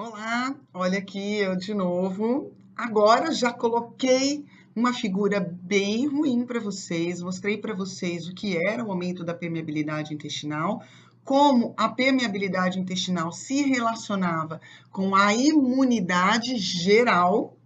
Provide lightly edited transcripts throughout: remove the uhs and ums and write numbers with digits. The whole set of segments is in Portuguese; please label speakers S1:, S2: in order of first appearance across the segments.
S1: Olá, olha aqui eu de novo. Agora já coloquei uma figura bem ruim para vocês, mostrei para vocês o que era o aumento da permeabilidade intestinal, como a permeabilidade intestinal se relacionava com a imunidade geral.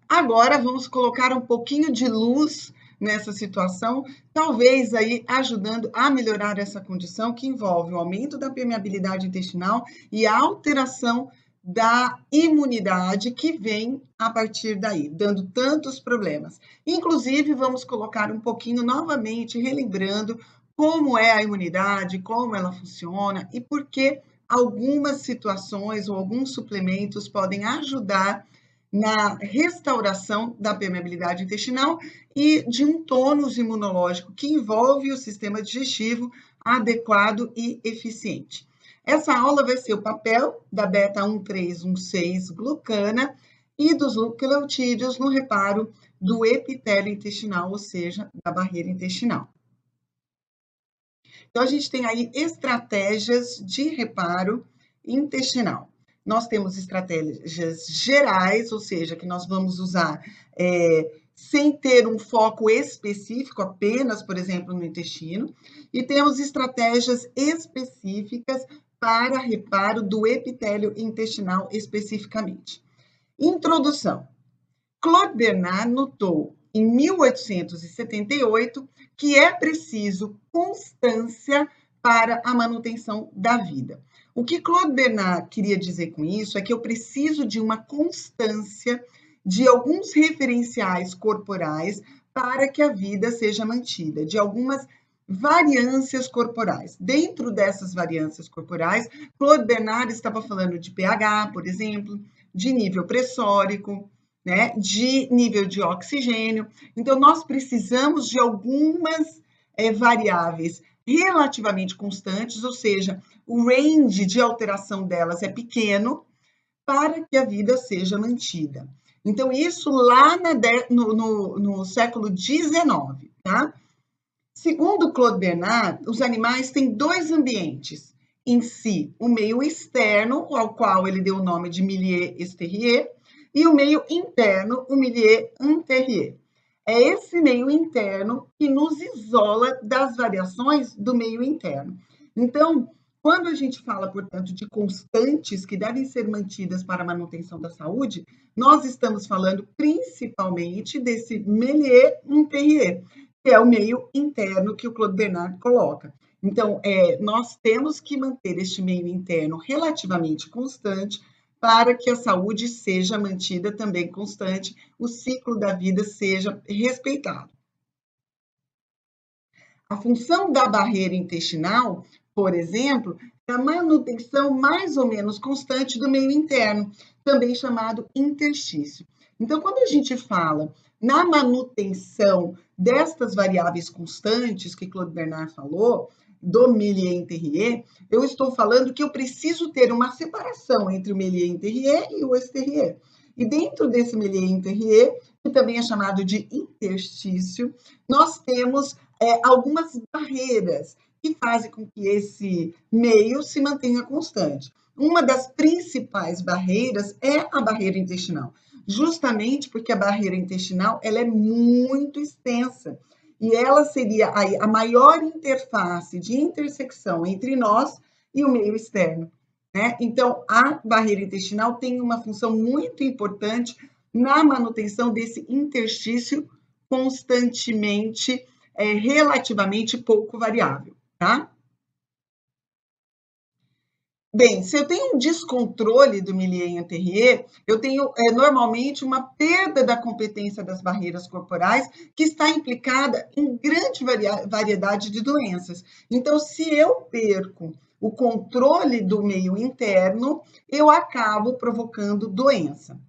S1: Agora vamos colocar um pouquinho de luz nessa situação, talvez aí ajudando a melhorar essa condição que envolve o aumento da permeabilidade intestinal e a alteração da imunidade que vem a partir daí, dando tantos problemas. Inclusive, vamos colocar um pouquinho novamente, relembrando como é a imunidade, como ela funciona e por que algumas situações ou alguns suplementos podem ajudar na restauração da permeabilidade intestinal e de um tônus imunológico que envolve o sistema digestivo adequado e eficiente. Essa aula vai ser o papel da beta-1316-glucana e dos nucleotídeos no reparo do epitélio intestinal, ou seja, da barreira intestinal. Então, a gente tem aí estratégias de reparo intestinal. Nós temos estratégias gerais, ou seja, que nós vamos usar sem ter um foco específico apenas, por exemplo, no intestino, e temos estratégias específicas para reparo do epitélio intestinal especificamente. Introdução. Claude Bernard notou em 1878 que é preciso constância para a manutenção da vida. O que Claude Bernard queria dizer com isso é que eu preciso de uma constância de alguns referenciais corporais para que a vida seja mantida, de algumas variâncias corporais. Dentro dessas variâncias corporais, Claude Bernard estava falando de pH, por exemplo, de nível pressórico, né, de nível de oxigênio. Então, nós precisamos de algumas variáveis relativamente constantes, ou seja, o range de alteração delas é pequeno para que a vida seja mantida. Então, isso lá no século XIX, tá? Segundo Claude Bernard, os animais têm dois ambientes em si, o meio externo, ao qual ele deu o nome de milieu extérieur, e o meio interno, o milieu intérieur. É esse meio interno que nos isola das variações do meio interno. Então, quando a gente fala, portanto, de constantes que devem ser mantidas para a manutenção da saúde, nós estamos falando principalmente desse milieu intérieur, que é o meio interno que o Claude Bernard coloca. Então, nós temos que manter este meio interno relativamente constante para que a saúde seja mantida também constante, o ciclo da vida seja respeitado. A função da barreira intestinal, por exemplo, é a manutenção mais ou menos constante do meio interno, também chamado interstício. Então, quando a gente fala na manutenção destas variáveis constantes que Claude Bernard falou, do milieu intérieur, eu estou falando que eu preciso ter uma separação entre o milieu intérieur e o extérieur. E dentro desse milieu intérieur, que também é chamado de interstício, nós temos algumas barreiras que fazem com que esse meio se mantenha constante. Uma das principais barreiras é a barreira intestinal, justamente porque a barreira intestinal ela é muito extensa e ela seria a maior interface de intersecção entre nós e o meio externo, né? Então, a barreira intestinal tem uma função muito importante na manutenção desse interstício constantemente, relativamente pouco variável, tá? Bem, se eu tenho um descontrole do milieu intérieur, eu tenho normalmente uma perda da competência das barreiras corporais que está implicada em grande variedade de doenças. Então, se eu perco o controle do meio interno, eu acabo provocando doença.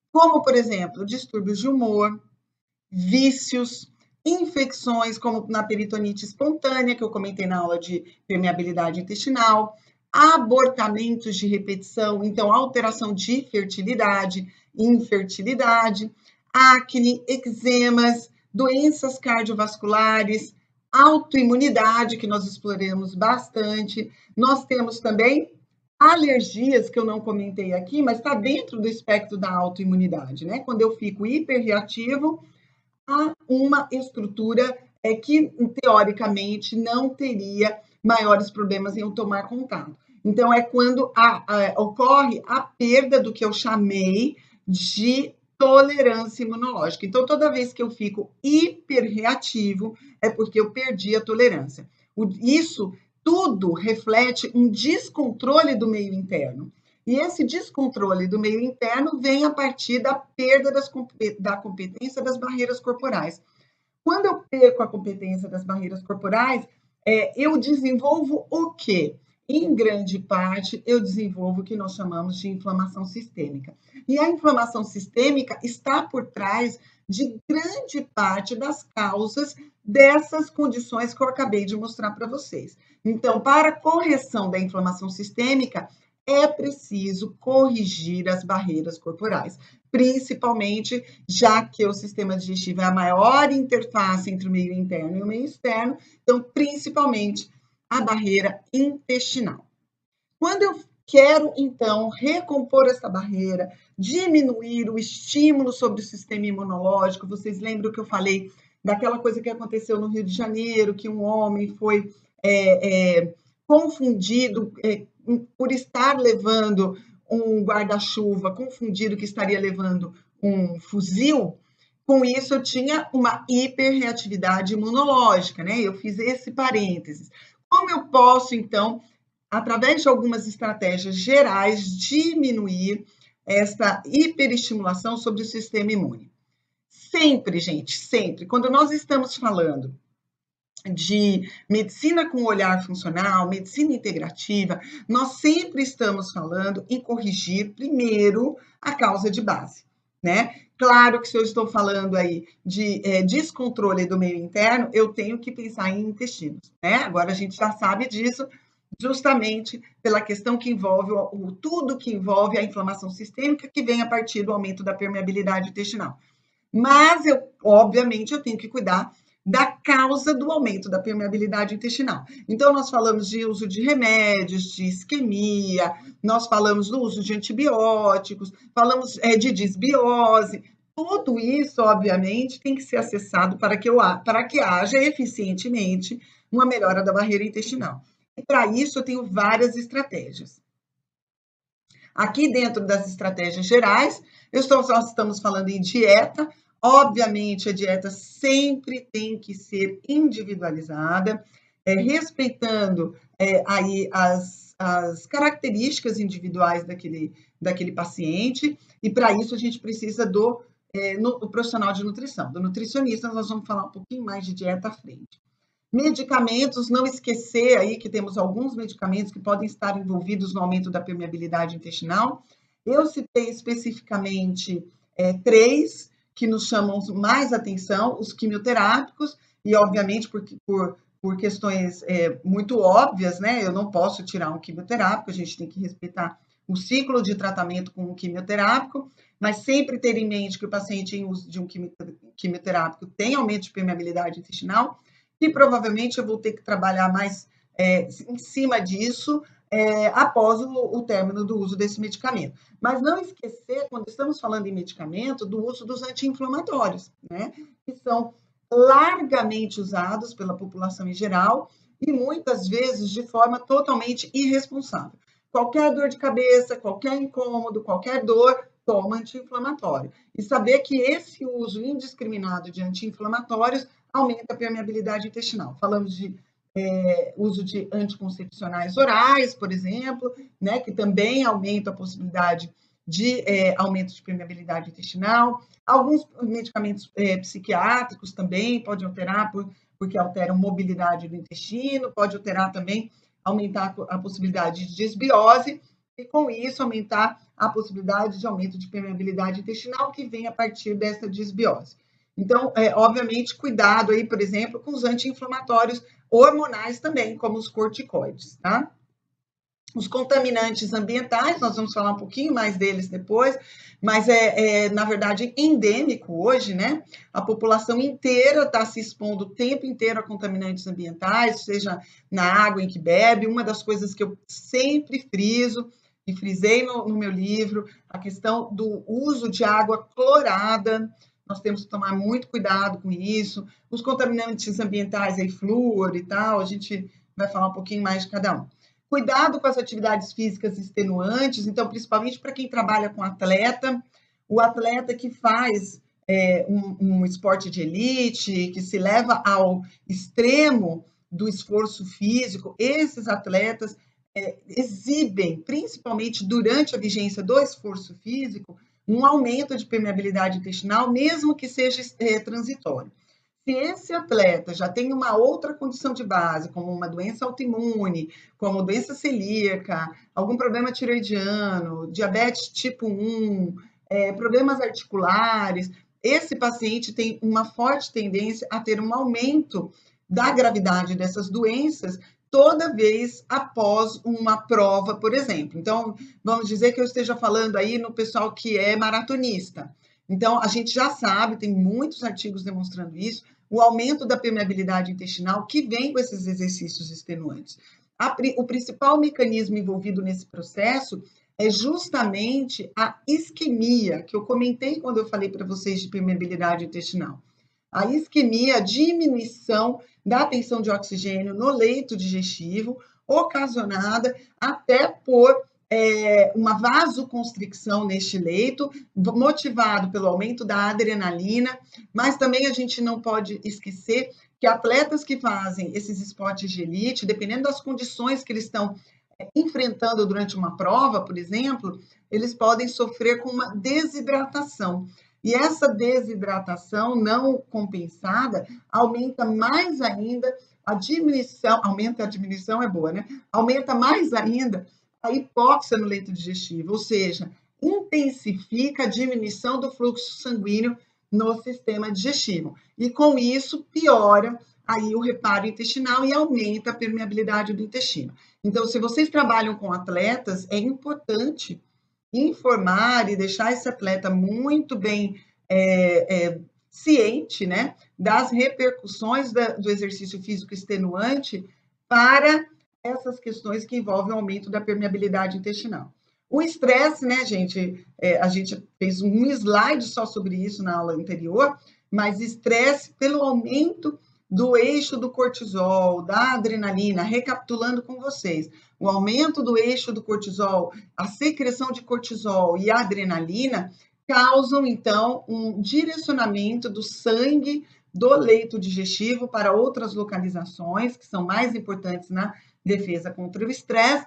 S1: Como, por exemplo, distúrbios de humor, vícios, infecções, como na peritonite espontânea, que eu comentei na aula de permeabilidade intestinal, abortamentos de repetição, então alteração de fertilidade, infertilidade, acne, eczemas, doenças cardiovasculares, autoimunidade, que nós exploramos bastante. Nós temos também Alergias, que eu não comentei aqui, mas está dentro do espectro da autoimunidade, né? Quando eu fico hiperreativo a uma estrutura que, teoricamente, não teria maiores problemas em eu tomar contato. Então, é quando ocorre a perda do que eu chamei de tolerância imunológica. Então, toda vez que eu fico hiperreativo, é porque eu perdi a tolerância. Isso tudo reflete um descontrole do meio interno. E esse descontrole do meio interno vem a partir da perda da competência das barreiras corporais. Quando eu perco a competência das barreiras corporais, eu desenvolvo o quê? Em grande parte, eu desenvolvo o que nós chamamos de inflamação sistêmica. E a inflamação sistêmica está por trás de grande parte das causas dessas condições que eu acabei de mostrar para vocês. Então, para a correção da inflamação sistêmica, é preciso corrigir as barreiras corporais, principalmente já que o sistema digestivo é a maior interface entre o meio interno e o meio externo, então, principalmente a barreira intestinal. Quando eu quero, então, recompor essa barreira, diminuir o estímulo sobre o sistema imunológico, vocês lembram que eu falei daquela coisa que aconteceu no Rio de Janeiro, que um homem foi confundido por estar levando um guarda-chuva, confundido que estaria levando um fuzil. Com isso, eu tinha uma hiperreatividade imunológica, né? Eu fiz esse parênteses. Como eu posso, então, através de algumas estratégias gerais, diminuir essa hiperestimulação sobre o sistema imune? Sempre, gente, sempre. Quando nós estamos falando de medicina com olhar funcional, medicina integrativa, nós sempre estamos falando em corrigir primeiro a causa de base, né? Claro que se eu estou falando aí de descontrole do meio interno, eu tenho que pensar em intestinos, né? Agora a gente já sabe disso, justamente pela questão que envolve tudo que envolve a inflamação sistêmica, que vem a partir do aumento da permeabilidade intestinal. Mas, obviamente, eu tenho que cuidar da causa do aumento da permeabilidade intestinal. Então, nós falamos de uso de remédios, de isquemia, nós falamos do uso de antibióticos, falamos de disbiose. Tudo isso, obviamente, tem que ser acessado para que haja eficientemente uma melhora da barreira intestinal. E para isso, eu tenho várias estratégias. Aqui dentro das estratégias gerais, nós estamos falando em dieta. Obviamente, a dieta sempre tem que ser individualizada, respeitando aí as características individuais daquele paciente, e para isso a gente precisa do profissional de nutrição, do nutricionista. Nós vamos falar um pouquinho mais de dieta à frente. Medicamentos, não esquecer aí que temos alguns medicamentos que podem estar envolvidos no aumento da permeabilidade intestinal. Eu citei especificamente 3 que nos chamam mais atenção, os quimioterápicos, e obviamente por questões muito óbvias, né? Eu não posso tirar um quimioterápico, a gente tem que respeitar o ciclo de tratamento com um quimioterápico, mas sempre ter em mente que o paciente em uso de um quimioterápico tem aumento de permeabilidade intestinal, e provavelmente eu vou ter que trabalhar mais em cima disso após o término do uso desse medicamento. Mas não esquecer, quando estamos falando em medicamento, do uso dos anti-inflamatórios, né? Que são largamente usados pela população em geral e muitas vezes de forma totalmente irresponsável. Qualquer dor de cabeça, qualquer incômodo, qualquer dor, toma anti-inflamatório. E saber que esse uso indiscriminado de anti-inflamatórios aumenta a permeabilidade intestinal. Falamos de uso de anticoncepcionais orais, por exemplo, né, que também aumenta a possibilidade de aumento de permeabilidade intestinal. Alguns medicamentos psiquiátricos também podem alterar, porque alteram mobilidade do intestino, pode alterar também, aumentar a possibilidade de desbiose, e com isso aumentar a possibilidade de aumento de permeabilidade intestinal que vem a partir dessa desbiose. Então, obviamente, cuidado aí, por exemplo, com os anti-inflamatórios hormonais também, como os corticoides, tá? Os contaminantes ambientais, nós vamos falar um pouquinho mais deles depois, mas na verdade, endêmico hoje, né? A população inteira está se expondo o tempo inteiro a contaminantes ambientais, seja na água em que bebe. Uma das coisas que eu sempre friso, e frisei no meu livro, a questão do uso de água clorada. Nós temos que tomar muito cuidado com isso. Os contaminantes ambientais, aí, flúor e tal, a gente vai falar um pouquinho mais de cada um. Cuidado com as atividades físicas extenuantes, então, principalmente para quem trabalha com atleta, o atleta que faz um esporte de elite, que se leva ao extremo do esforço físico, esses atletas exibem, principalmente durante a vigência do esforço físico, um aumento de permeabilidade intestinal, mesmo que seja transitório. Se esse atleta já tem uma outra condição de base, como uma doença autoimune, como doença celíaca, algum problema tiroidiano, diabetes tipo 1, problemas articulares, esse paciente tem uma forte tendência a ter um aumento da gravidade dessas doenças toda vez após uma prova, por exemplo. Então, vamos dizer que eu esteja falando aí no pessoal que é maratonista. Então, a gente já sabe, tem muitos artigos demonstrando isso, o aumento da permeabilidade intestinal que vem com esses exercícios extenuantes. O principal mecanismo envolvido nesse processo é justamente a isquemia, que eu comentei quando eu falei para vocês de permeabilidade intestinal. A isquemia, a diminuição da tensão de oxigênio no leito digestivo, ocasionada até por uma vasoconstricção neste leito, motivado pelo aumento da adrenalina, mas também a gente não pode esquecer que atletas que fazem esses esportes de elite, dependendo das condições que eles estão enfrentando durante uma prova, por exemplo, eles podem sofrer com uma desidratação. E essa desidratação não compensada aumenta mais ainda a diminuição, aumenta a diminuição é boa, né? Aumenta mais ainda a hipóxia no leito digestivo, ou seja, intensifica a diminuição do fluxo sanguíneo no sistema digestivo. E com isso piora aí o reparo intestinal e aumenta a permeabilidade do intestino. Então, se vocês trabalham com atletas, é importante informar e deixar esse atleta muito bem ciente, né, das repercussões do exercício físico extenuante para essas questões que envolvem o aumento da permeabilidade intestinal. O estresse, né, gente, a gente fez um slide só sobre isso na aula anterior, mas estresse pelo aumento do eixo do cortisol, da adrenalina, recapitulando com vocês, o aumento do eixo do cortisol, a secreção de cortisol e a adrenalina causam, então, um direcionamento do sangue do leito digestivo para outras localizações que são mais importantes na defesa contra o estresse.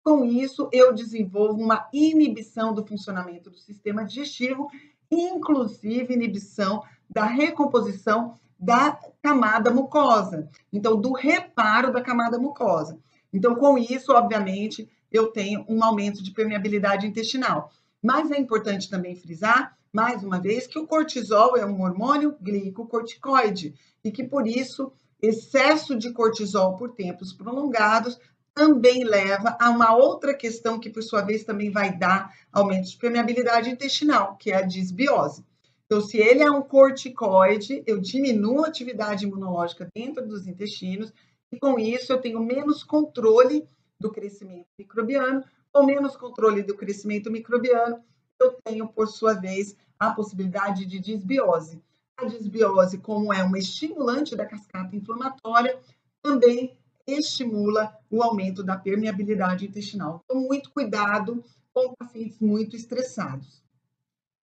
S1: Com isso, eu desenvolvo uma inibição do funcionamento do sistema digestivo, inclusive inibição da recomposição da camada mucosa, então, do reparo da camada mucosa. Então, com isso, obviamente, eu tenho um aumento de permeabilidade intestinal. Mas é importante também frisar, mais uma vez, que o cortisol é um hormônio glicocorticoide e que, por isso, excesso de cortisol por tempos prolongados também leva a uma outra questão que, por sua vez, também vai dar aumento de permeabilidade intestinal, que é a disbiose. Então, se ele é um corticoide, eu diminuo a atividade imunológica dentro dos intestinos e, com isso, eu tenho menos controle do crescimento microbiano. Com menos controle do crescimento microbiano, eu tenho, por sua vez, a possibilidade de disbiose. A disbiose, como é uma estimulante da cascata inflamatória, também estimula o aumento da permeabilidade intestinal. Então, muito cuidado com pacientes muito estressados.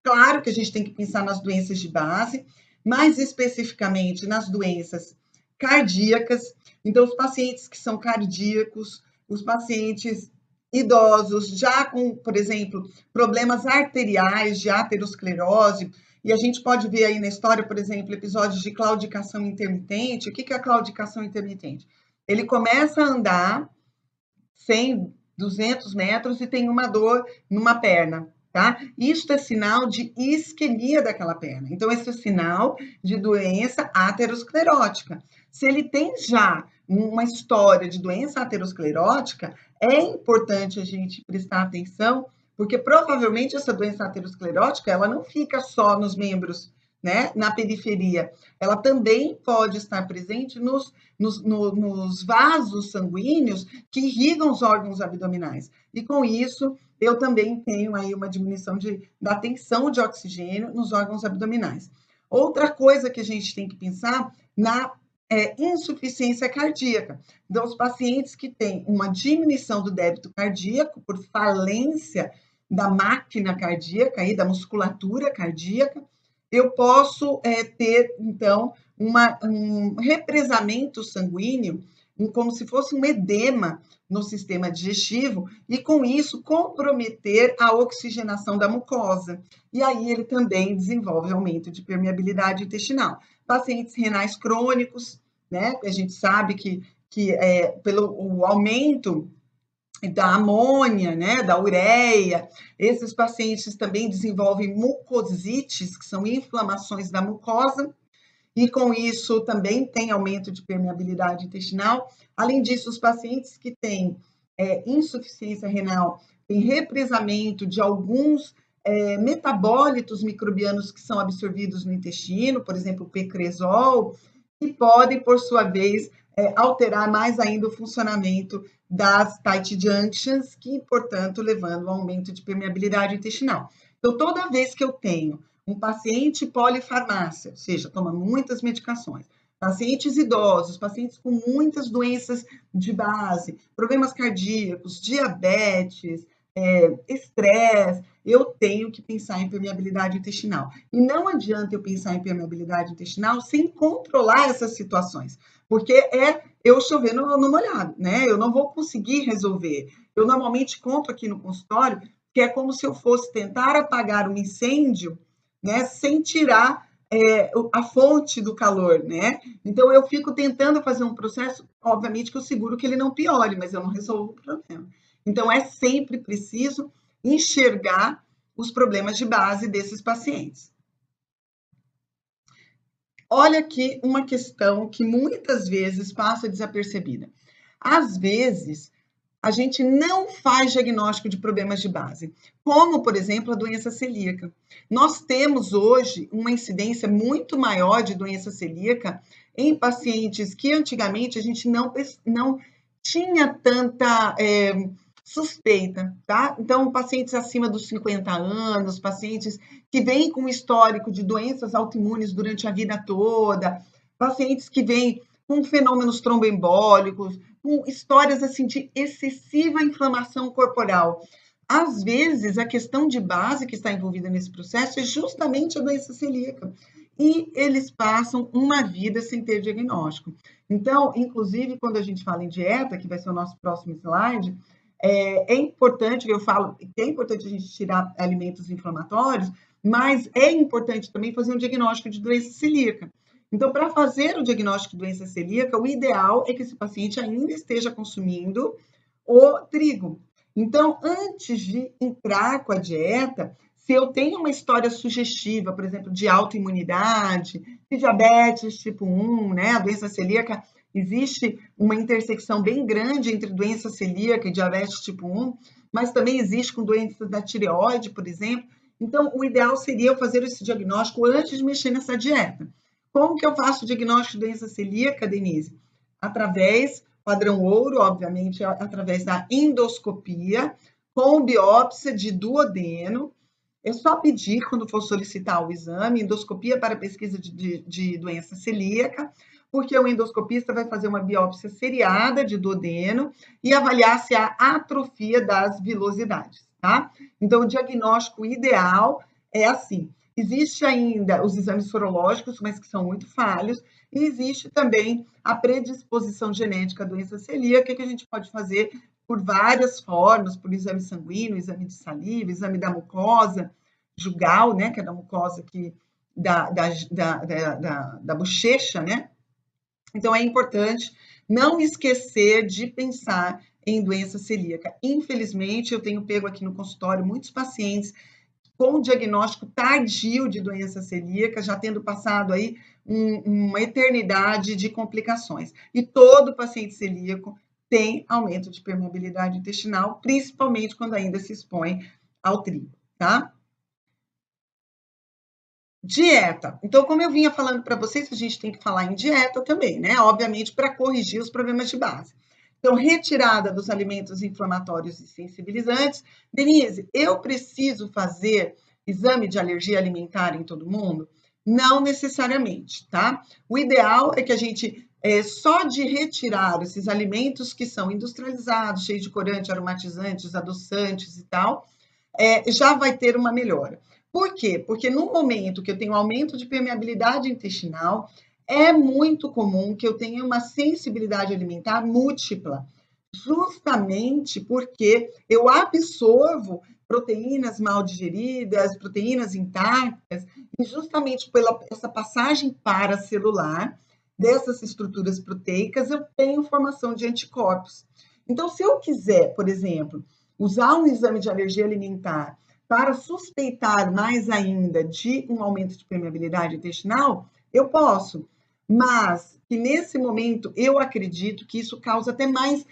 S1: Claro que a gente tem que pensar nas doenças de base, mais especificamente nas doenças cardíacas. Então, os pacientes que são cardíacos, os pacientes idosos, já com, por exemplo, problemas arteriais de aterosclerose, e a gente pode ver aí na história, por exemplo, episódios de claudicação intermitente. O que é a claudicação intermitente? Ele começa a andar 100, 200 metros e tem uma dor numa perna, tá? Isso é sinal de isquemia daquela perna. Então, esse é sinal de doença aterosclerótica. Se ele tem já uma história de doença aterosclerótica, é importante a gente prestar atenção, porque provavelmente essa doença aterosclerótica, ela não fica só nos membros, né, na periferia, ela também pode estar presente nos vasos sanguíneos que irrigam os órgãos abdominais. E com isso, eu também tenho aí uma diminuição da tensão de oxigênio nos órgãos abdominais. Outra coisa que a gente tem que pensar na insuficiência cardíaca. Então, os pacientes que têm uma diminuição do débito cardíaco por falência da máquina cardíaca, aí, da musculatura cardíaca, eu posso ter, então, um represamento sanguíneo, como se fosse um edema no sistema digestivo, e com isso comprometer a oxigenação da mucosa. E aí ele também desenvolve aumento de permeabilidade intestinal. Pacientes renais crônicos, né? A gente sabe que pelo o aumento da amônia, né, da ureia, esses pacientes também desenvolvem mucosites, que são inflamações da mucosa, e com isso também tem aumento de permeabilidade intestinal. Além disso, os pacientes que têm insuficiência renal têm represamento de alguns metabólitos microbianos que são absorvidos no intestino, por exemplo, o pecresol, que podem, por sua vez, alterar mais ainda o funcionamento das tight junctions, que, portanto, levando ao aumento de permeabilidade intestinal. Então, toda vez que eu tenho um paciente polifarmácia, ou seja, toma muitas medicações, pacientes idosos, pacientes com muitas doenças de base, problemas cardíacos, diabetes, estresse, eu tenho que pensar em permeabilidade intestinal. E não adianta eu pensar em permeabilidade intestinal sem controlar essas situações, porque eu chover no molhado, né? Eu não vou conseguir resolver. Eu normalmente conto aqui no consultório que é como se eu fosse tentar apagar um incêndio, né, sem tirar a fonte do calor, né? Então eu fico tentando fazer um processo, obviamente que eu seguro que ele não piore, mas eu não resolvo o problema. Então é sempre preciso enxergar os problemas de base desses pacientes. Olha aqui uma questão que muitas vezes passa desapercebida. Às vezes, a gente não faz diagnóstico de problemas de base, como, por exemplo, a doença celíaca. Nós temos hoje uma incidência muito maior de doença celíaca em pacientes que antigamente a gente não tinha tanta suspeita, tá? Então, pacientes acima dos 50 anos, pacientes que vêm com histórico de doenças autoimunes durante a vida toda, pacientes que vêm com fenômenos tromboembólicos, com histórias assim de excessiva inflamação corporal. Às vezes, a questão de base que está envolvida nesse processo é justamente a doença celíaca. E eles passam uma vida sem ter diagnóstico. Então, inclusive, quando a gente fala em dieta, que vai ser o nosso próximo slide, é importante, eu falo que é importante a gente tirar alimentos inflamatórios, mas é importante também fazer um diagnóstico de doença celíaca. Então, para fazer o diagnóstico de doença celíaca, o ideal é que esse paciente ainda esteja consumindo o trigo. Então, antes de entrar com a dieta, se eu tenho uma história sugestiva, por exemplo, de autoimunidade, de diabetes tipo 1, né, a doença celíaca, existe uma intersecção bem grande entre doença celíaca e diabetes tipo 1, mas também existe com doença da tireoide, por exemplo. Então, o ideal seria eu fazer esse diagnóstico antes de mexer nessa dieta. Como que eu faço o diagnóstico de doença celíaca, Denise? Através, padrão ouro, obviamente, através da endoscopia, com biópsia de duodeno. É só pedir, quando for solicitar o exame, endoscopia para pesquisa de doença celíaca, porque o endoscopista vai fazer uma biópsia seriada de duodeno e avaliar se há atrofia das vilosidades, tá? Então, o diagnóstico ideal é assim. Existe ainda os exames sorológicos, mas que são muito falhos, e existe também a predisposição genética à doença celíaca, que a gente pode fazer por várias formas, por exame sanguíneo, exame de saliva, exame da mucosa jugal, né, que é da mucosa da bochecha, né? Então, é importante não esquecer de pensar em doença celíaca. Infelizmente, eu tenho pego aqui no consultório muitos pacientes com diagnóstico tardio de doença celíaca, já tendo passado aí uma eternidade de complicações. E todo paciente celíaco tem aumento de permeabilidade intestinal, principalmente quando ainda se expõe ao trigo, tá? Dieta. Então, como eu vinha falando para vocês, a gente tem que falar em dieta também, né? Obviamente, para corrigir os problemas de base. Então, retirada dos alimentos inflamatórios e sensibilizantes. Denise, eu preciso fazer exame de alergia alimentar em todo mundo? Não necessariamente, tá? O ideal é que a gente, só de retirar esses alimentos que são industrializados, cheios de corante, aromatizantes, adoçantes e tal, já vai ter uma melhora. Por quê? Porque no momento que eu tenho aumento de permeabilidade intestinal, é muito comum que eu tenha uma sensibilidade alimentar múltipla, justamente porque eu absorvo proteínas mal digeridas, proteínas intactas, e justamente pela essa passagem paracelular dessas estruturas proteicas, eu tenho formação de anticorpos. Então, se eu quiser, por exemplo, usar um exame de alergia alimentar para suspeitar mais ainda de um aumento de permeabilidade intestinal, eu posso, mas que nesse momento eu acredito que isso causa até mais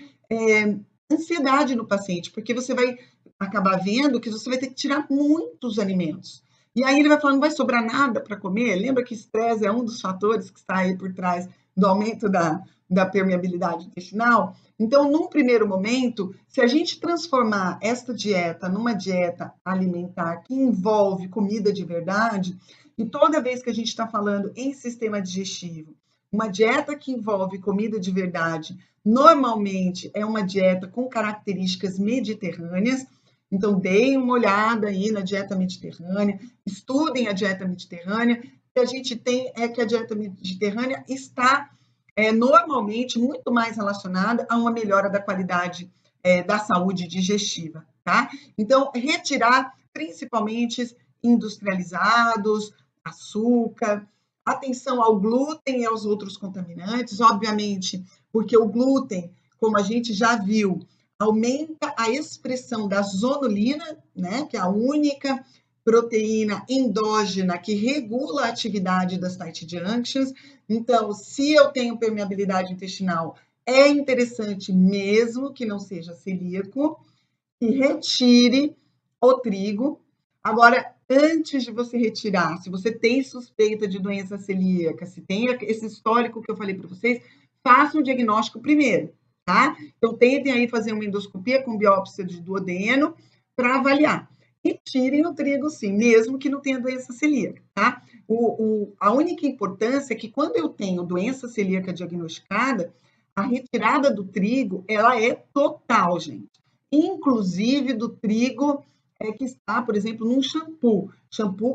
S1: ansiedade no paciente, porque você vai acabar vendo que você vai ter que tirar muitos alimentos. E aí ele vai falar, não vai sobrar nada para comer? Lembra que estresse é um dos fatores que está aí por trás do aumento da permeabilidade intestinal? Então, num primeiro momento, se a gente transformar esta dieta numa dieta alimentar que envolve comida de verdade, e toda vez que a gente está falando em sistema digestivo, uma dieta que envolve comida de verdade, normalmente é uma dieta com características mediterrâneas. Então, deem uma olhada aí na dieta mediterrânea, estudem a dieta mediterrânea. O que a gente tem é que a dieta mediterrânea está normalmente muito mais relacionada a uma melhora da qualidade da saúde digestiva, tá? Então, retirar principalmente industrializados, açúcar, atenção ao glúten e aos outros contaminantes, obviamente, porque o glúten, como a gente já viu, aumenta a expressão da zonulina, né, que é a única proteína endógena que regula a atividade das tight junctions. Então, se eu tenho permeabilidade intestinal, é interessante, mesmo que não seja celíaco, que retire o trigo. Agora, antes de você retirar, se você tem suspeita de doença celíaca, se tem esse histórico que eu falei para vocês, faça um diagnóstico primeiro, tá? Então, tentem aí fazer uma endoscopia com biópsia de duodeno para avaliar. E tirem o trigo, sim, mesmo que não tenha doença celíaca, tá? A única importância é que quando eu tenho doença celíaca diagnosticada, a retirada do trigo, ela é total, gente. Inclusive do trigo que está, por exemplo, num shampoo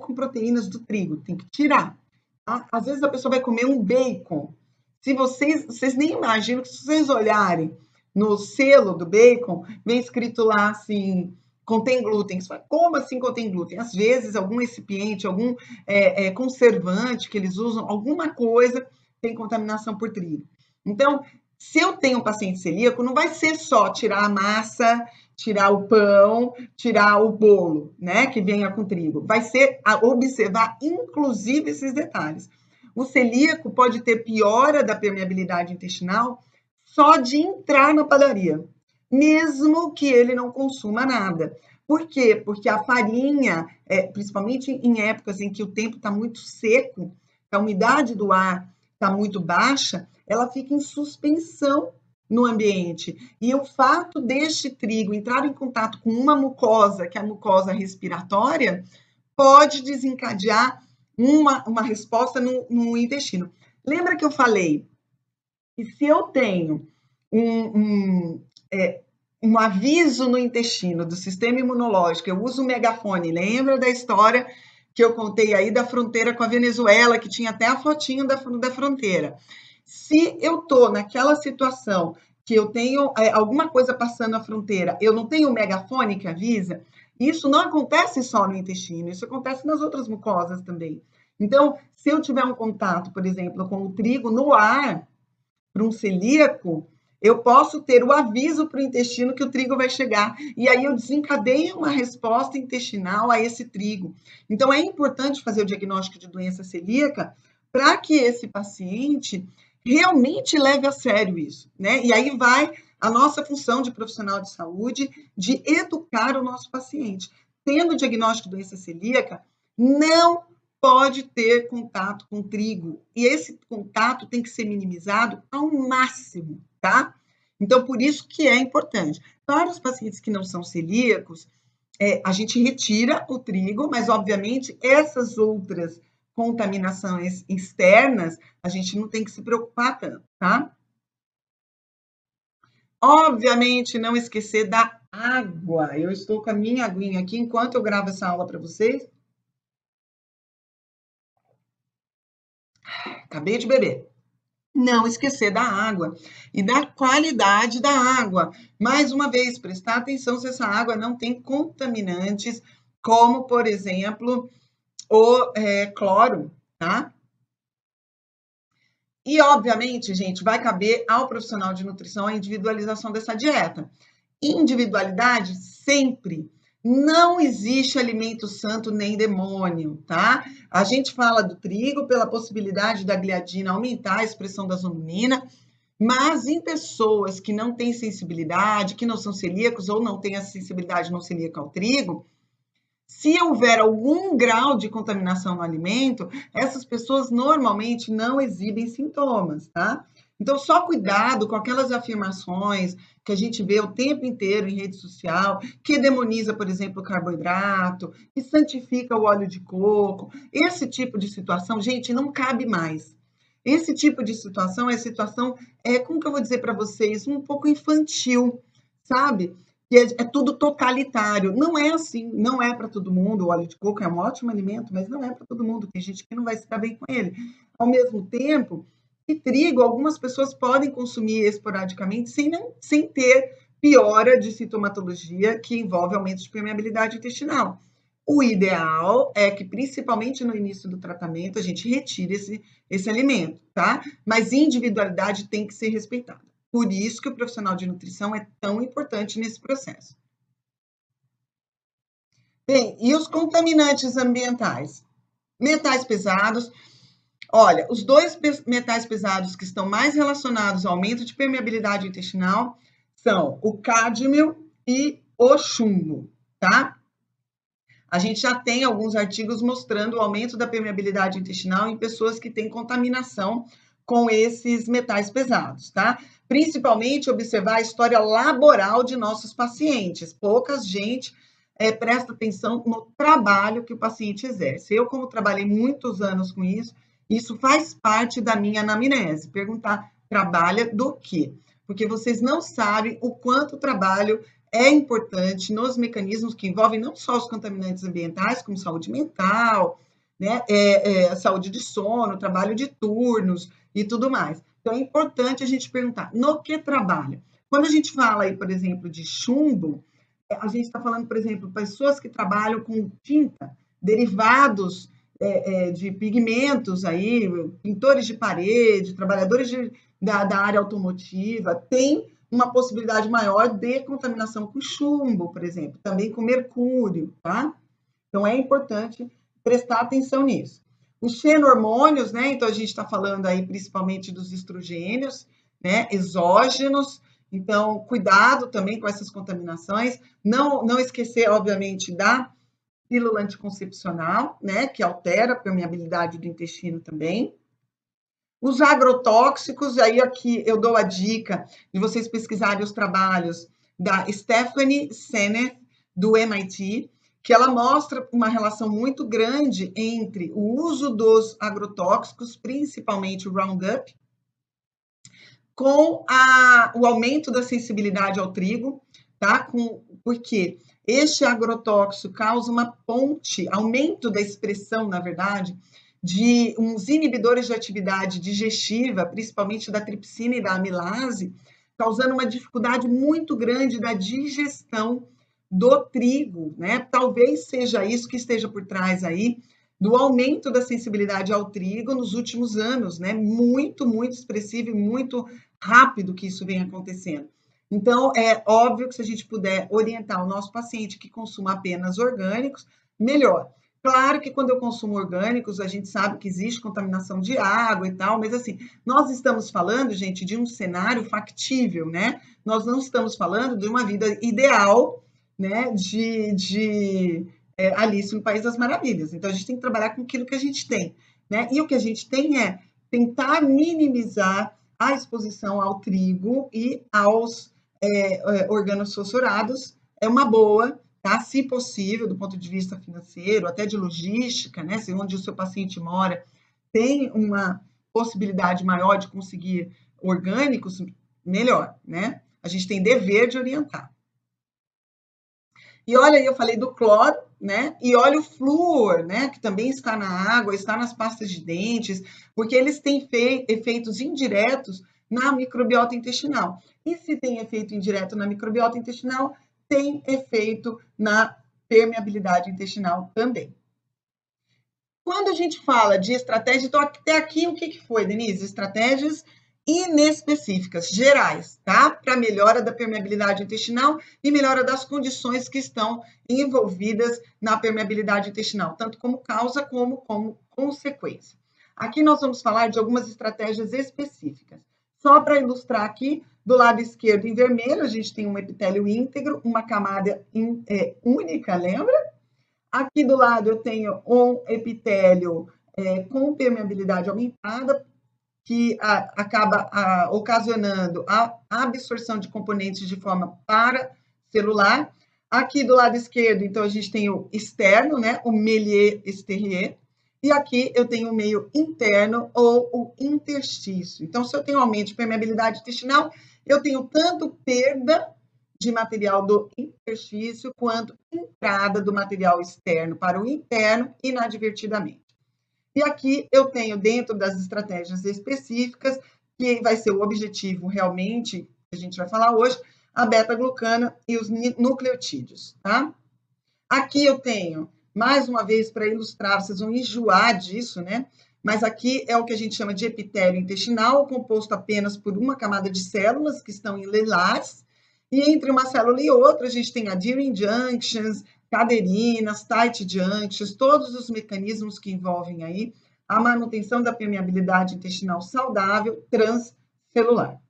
S1: com proteínas do trigo, tem que tirar. Tá? Às vezes a pessoa vai comer um bacon. Se vocês nem imaginam que se vocês olharem no selo do bacon, vem escrito lá assim, contém glúten. Você fala, como assim contém glúten? Às vezes algum recipiente, algum conservante que eles usam, alguma coisa tem contaminação por trigo. Então, se eu tenho um paciente celíaco, não vai ser só tirar a massa, tirar o pão, tirar o bolo, né, que venha com trigo. Vai ser observar, inclusive, esses detalhes. O celíaco pode ter piora da permeabilidade intestinal só de entrar na padaria, mesmo que ele não consuma nada. Por quê? Porque a farinha, principalmente em épocas em que o tempo está muito seco, a umidade do ar está muito baixa, ela fica em suspensão no ambiente. E o fato deste trigo entrar em contato com uma mucosa, que é a mucosa respiratória, pode desencadear uma resposta no intestino. Lembra que eu falei que se eu tenho um aviso no intestino do sistema imunológico, eu uso o megafone, lembra da história que eu contei aí da fronteira com a Venezuela, que tinha até a fotinho da fronteira. Se eu estou naquela situação que eu tenho alguma coisa passando a fronteira, eu não tenho o megafone que avisa, isso não acontece só no intestino, isso acontece nas outras mucosas também. Então, se eu tiver um contato, por exemplo, com o trigo no ar, para um celíaco, eu posso ter o aviso para o intestino que o trigo vai chegar, e aí eu desencadeio uma resposta intestinal a esse trigo. Então, é importante fazer o diagnóstico de doença celíaca para que esse paciente realmente leve a sério isso, né? E aí vai a nossa função de profissional de saúde de educar o nosso paciente. Tendo o diagnóstico de doença celíaca, não pode ter contato com trigo. E esse contato tem que ser minimizado ao máximo, tá? Então, por isso que é importante. Para os pacientes que não são celíacos, a gente retira o trigo, mas, obviamente, essas outras contaminações externas, a gente não tem que se preocupar tanto, tá? Obviamente, não esquecer da água. Eu estou com a minha aguinha aqui enquanto eu gravo essa aula para vocês. Acabei de beber. Não esquecer da água e da qualidade da água. Mais uma vez, prestar atenção se essa água não tem contaminantes, como, por exemplo, o cloro, tá? E, obviamente, gente, vai caber ao profissional de nutrição a individualização dessa dieta. Individualidade sempre. Não existe alimento santo nem demônio, tá? A gente fala do trigo pela possibilidade da gliadina aumentar a expressão da zonulina, mas em pessoas que não têm sensibilidade, que não são celíacos ou não têm a sensibilidade não celíaca ao trigo, se houver algum grau de contaminação no alimento, essas pessoas normalmente não exibem sintomas, tá? Então, só cuidado com aquelas afirmações que a gente vê o tempo inteiro em rede social, que demoniza, por exemplo, o carboidrato, que santifica o óleo de coco. Esse tipo de situação, gente, não cabe mais. Esse tipo de situação é situação, como que eu vou dizer para vocês, um pouco infantil, sabe? Que é tudo totalitário. Não é assim, não é para todo mundo. O óleo de coco é um ótimo alimento, mas não é para todo mundo. Tem gente que não vai se dar bem com ele. Ao mesmo tempo, que trigo, algumas pessoas podem consumir esporadicamente sem ter piora de sintomatologia que envolve aumento de permeabilidade intestinal. O ideal é que, principalmente no início do tratamento, a gente retire esse alimento, tá? Mas individualidade tem que ser respeitada. Por isso que o profissional de nutrição é tão importante nesse processo. Bem, e os contaminantes ambientais? Metais pesados. Olha, os dois metais pesados que estão mais relacionados ao aumento de permeabilidade intestinal são o cádmio e o chumbo, tá? A gente já tem alguns artigos mostrando o aumento da permeabilidade intestinal em pessoas que têm contaminação com esses metais pesados, tá? Principalmente observar a história laboral de nossos pacientes. Pouca gente presta atenção no trabalho que o paciente exerce. Eu, como trabalhei muitos anos com isso faz parte da minha anamnese. Perguntar, trabalha do quê? Porque vocês não sabem o quanto o trabalho é importante nos mecanismos que envolvem não só os contaminantes ambientais, como saúde mental, né, saúde de sono, trabalho de turnos e tudo mais. Então, é importante a gente perguntar, no que trabalha? Quando a gente fala aí, por exemplo, de chumbo, a gente está falando, por exemplo, pessoas que trabalham com tinta, derivados de pigmentos aí, pintores de parede, trabalhadores da área automotiva, tem uma possibilidade maior de contaminação com chumbo, por exemplo, também com mercúrio, tá? Então, é importante prestar atenção nisso. Os xenormônios, né? Então, a gente está falando aí principalmente dos estrogênios, né? Exógenos. Então, cuidado também com essas contaminações. Não esquecer, obviamente, da pílula anticoncepcional, né? Que altera a permeabilidade do intestino também. Os agrotóxicos, aí aqui eu dou a dica de vocês pesquisarem os trabalhos da Stephanie Seneff, do MIT, que ela mostra uma relação muito grande entre o uso dos agrotóxicos, principalmente o Roundup, com o aumento da sensibilidade ao trigo, tá? Porque este agrotóxico causa uma ponte, aumento da expressão, na verdade, de uns inibidores de atividade digestiva, principalmente da tripsina e da amilase, causando uma dificuldade muito grande da digestão do trigo, né? Talvez seja isso que esteja por trás aí do aumento da sensibilidade ao trigo nos últimos anos, né? Muito, muito expressivo e muito rápido que isso vem acontecendo. Então, é óbvio que se a gente puder orientar o nosso paciente que consuma apenas orgânicos, melhor. Claro que quando eu consumo orgânicos, a gente sabe que existe contaminação de água e tal, mas assim, nós estamos falando, gente, de um cenário factível, né? Nós não estamos falando de uma vida ideal, né? Alice no País das Maravilhas. Então a gente tem que trabalhar com aquilo que a gente tem, né? E o que a gente tem é tentar minimizar a exposição ao trigo e aos organofosforados. É uma boa, tá? Se possível, do ponto de vista financeiro, até de logística, né? Se onde o seu paciente mora tem uma possibilidade maior de conseguir orgânicos, melhor, né? A gente tem dever de orientar. E olha aí, eu falei do cloro, né? E olha o flúor, né? Que também está na água, está nas pastas de dentes, porque eles têm efeitos indiretos na microbiota intestinal. E se tem efeito indireto na microbiota intestinal, tem efeito na permeabilidade intestinal também. Quando a gente fala de estratégia, então até aqui o que foi, Denise? Estratégias inespecíficas, gerais, tá? Para melhora da permeabilidade intestinal e melhora das condições que estão envolvidas na permeabilidade intestinal, tanto como causa como consequência. Aqui nós vamos falar de algumas estratégias específicas. Só para ilustrar aqui, do lado esquerdo em vermelho, a gente tem um epitélio íntegro, uma camada única, lembra? Aqui do lado eu tenho um epitélio com permeabilidade aumentada, que acaba ocasionando a absorção de componentes de forma paracelular. Aqui do lado esquerdo, então, a gente tem o externo, né, o milieu exterior, e aqui eu tenho o meio interno ou o interstício. Então, se eu tenho aumento de permeabilidade intestinal, eu tenho tanto perda de material do interstício quanto entrada do material externo para o interno inadvertidamente. E aqui eu tenho, dentro das estratégias específicas, que vai ser o objetivo realmente, que a gente vai falar hoje, a beta-glucana e os nucleotídeos, tá? Aqui eu tenho, mais uma vez, para ilustrar, vocês vão enjoar disso, né? Mas aqui é o que a gente chama de epitélio intestinal, composto apenas por uma camada de células que estão em lilás, e entre uma célula e outra, a gente tem adhering junctions, caderinas, tight junctions, todos os mecanismos que envolvem aí a manutenção da permeabilidade intestinal saudável transcelular.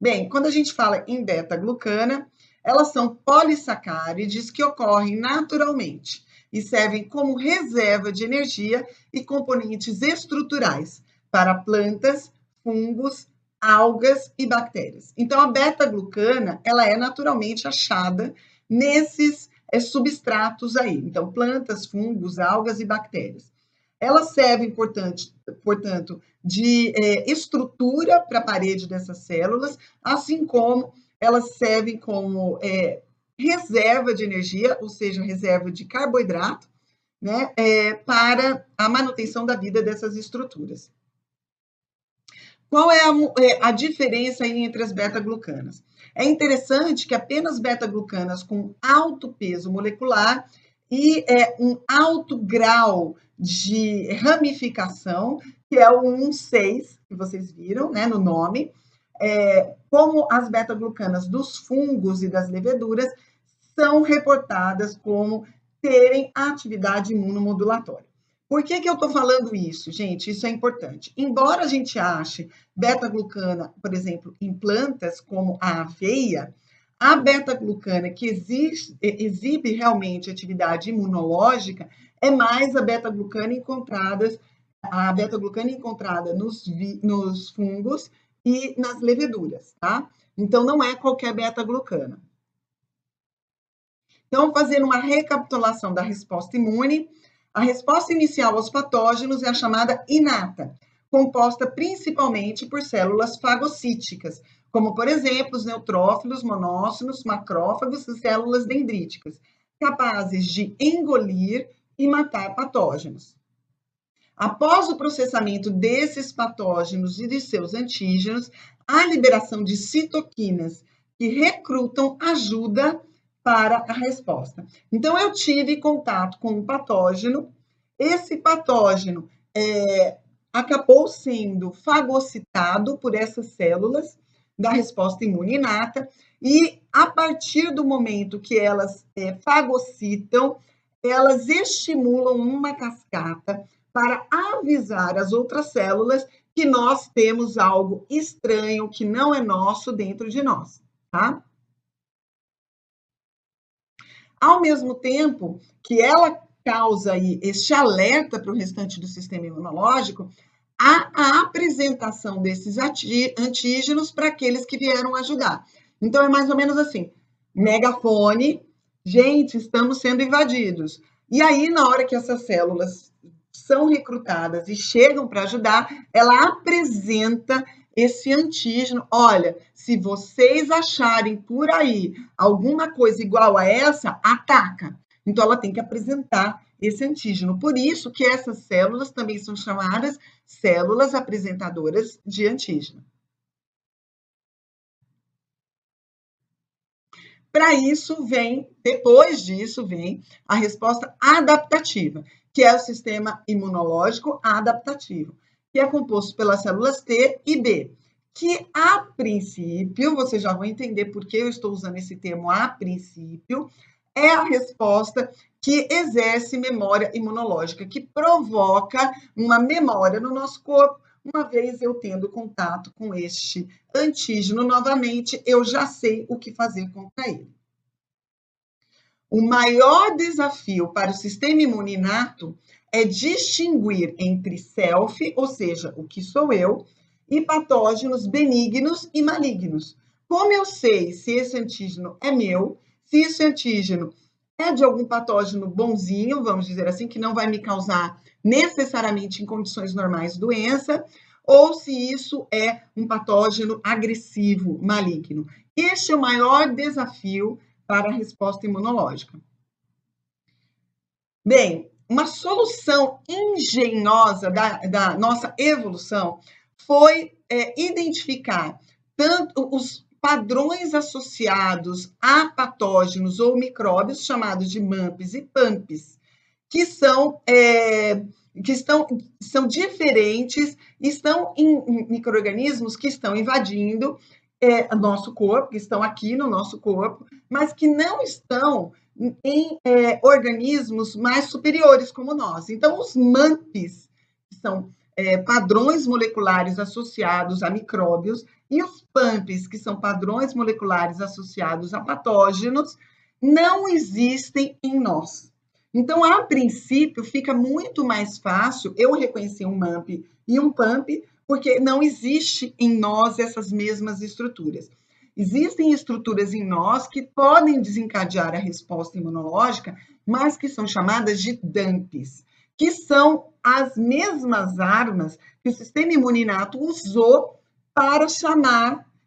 S1: Bem, quando a gente fala em beta-glucana, elas são polissacárides que ocorrem naturalmente e servem como reserva de energia e componentes estruturais para plantas, fungos, algas e bactérias. Então, a beta-glucana, ela é naturalmente achada nesses substratos aí. Então, plantas, fungos, algas e bactérias. Elas servem, portanto, de estrutura para a parede dessas células, assim como elas servem como reserva de energia, ou seja, reserva de carboidrato, né, para a manutenção da vida dessas estruturas. Qual é a diferença aí entre as beta-glucanas? É interessante que apenas beta-glucanas com alto peso molecular e um alto grau de ramificação, que é o 1,6, que vocês viram, né, no nome, como as beta-glucanas dos fungos e das leveduras são reportadas como terem atividade imunomodulatória. Por que eu estou falando isso, gente? Isso é importante. Embora a gente ache beta-glucana, por exemplo, em plantas como a aveia, a beta-glucana que exibe realmente atividade imunológica é mais a beta-glucana encontrada nos fungos e nas leveduras, tá? Então, não é qualquer beta-glucana. Então, fazendo uma recapitulação da resposta imune, a resposta inicial aos patógenos é a chamada inata, composta principalmente por células fagocíticas, como, por exemplo, os neutrófilos, monócitos, macrófagos e células dendríticas, capazes de engolir e matar patógenos. Após o processamento desses patógenos e de seus antígenos, a liberação de citoquinas que recrutam ajuda para a resposta. Então, eu tive contato com um patógeno, esse patógeno acabou sendo fagocitado por essas células da resposta imune inata, e a partir do momento que elas fagocitam, elas estimulam uma cascata para avisar as outras células que nós temos algo estranho, que não é nosso dentro de nós, tá? Ao mesmo tempo que ela causa aí este alerta para o restante do sistema imunológico, há a apresentação desses antígenos para aqueles que vieram ajudar. Então, é mais ou menos assim, megafone, gente, estamos sendo invadidos. E aí, na hora que essas células são recrutadas e chegam para ajudar, ela apresenta esse antígeno. Olha, se vocês acharem por aí alguma coisa igual a essa, ataca. Então, ela tem que apresentar esse antígeno. Por isso que essas células também são chamadas células apresentadoras de antígeno. Para isso depois disso vem a resposta adaptativa, que é o sistema imunológico adaptativo, que é composto pelas células T e B, que a princípio, vocês já vão entender por que eu estou usando esse termo a princípio, é a resposta que exerce memória imunológica, que provoca uma memória no nosso corpo. Uma vez eu tendo contato com este antígeno novamente, eu já sei o que fazer contra ele. O maior desafio para o sistema imune inato é distinguir entre self, ou seja, o que sou eu, e patógenos benignos e malignos. Como eu sei se esse antígeno é meu, se esse antígeno é de algum patógeno bonzinho, vamos dizer assim, que não vai me causar necessariamente em condições normais doença, ou se isso é um patógeno agressivo, maligno. Este é o maior desafio para a resposta imunológica. Bem, uma solução engenhosa da nossa evolução foi identificar tanto os padrões associados a patógenos ou micróbios, chamados de MAMPs e PAMPs, que são diferentes, estão em micro-organismos que estão invadindo o nosso corpo, que estão aqui no nosso corpo, mas que não estão em organismos mais superiores como nós. Então, os MAMPs, que são padrões moleculares associados a micróbios, e os PAMPs, que são padrões moleculares associados a patógenos, não existem em nós. Então, a princípio, fica muito mais fácil eu reconhecer um MAMP e um PAMP, porque não existe em nós essas mesmas estruturas. Existem estruturas em nós que podem desencadear a resposta imunológica, mas que são chamadas de DAMPs, que são as mesmas armas que o sistema imune inato usou para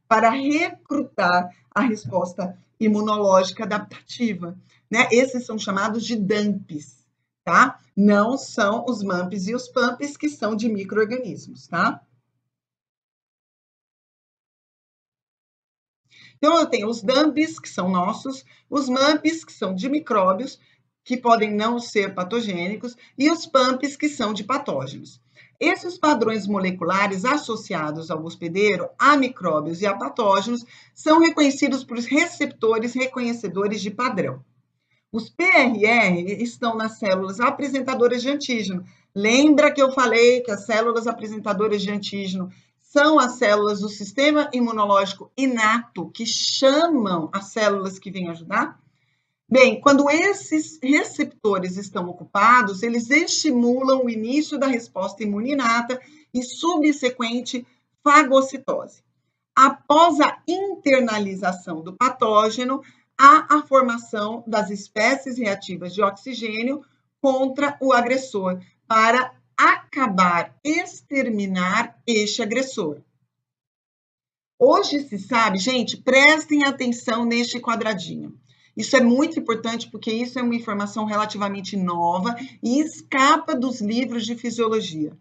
S1: para recrutar a resposta imunológica adaptativa, né? Esses são chamados de DAMPs, tá? Não são os MAMPs e os PAMPs, que são de micro-organismos, tá? Então, eu tenho os DAMPs, que são nossos, os MAMPs, que são de micróbios, que podem não ser patogênicos, e os PAMPs, que são de patógenos. Esses padrões moleculares associados ao hospedeiro, a micróbios e a patógenos, são reconhecidos por receptores reconhecedores de padrão. Os PRR estão nas células apresentadoras de antígeno. Lembra que eu falei que as células apresentadoras de antígeno são as células do sistema imunológico inato, que chamam as células que vêm ajudar? Bem, quando esses receptores estão ocupados, eles estimulam o início da resposta imune inata e subsequente fagocitose. Após a internalização do patógeno, há a formação das espécies reativas de oxigênio contra o agressor, para acabar, exterminar este agressor. Hoje se sabe, gente, prestem atenção neste quadradinho. Isso é muito importante porque isso é uma informação relativamente nova e escapa dos livros de fisiologia.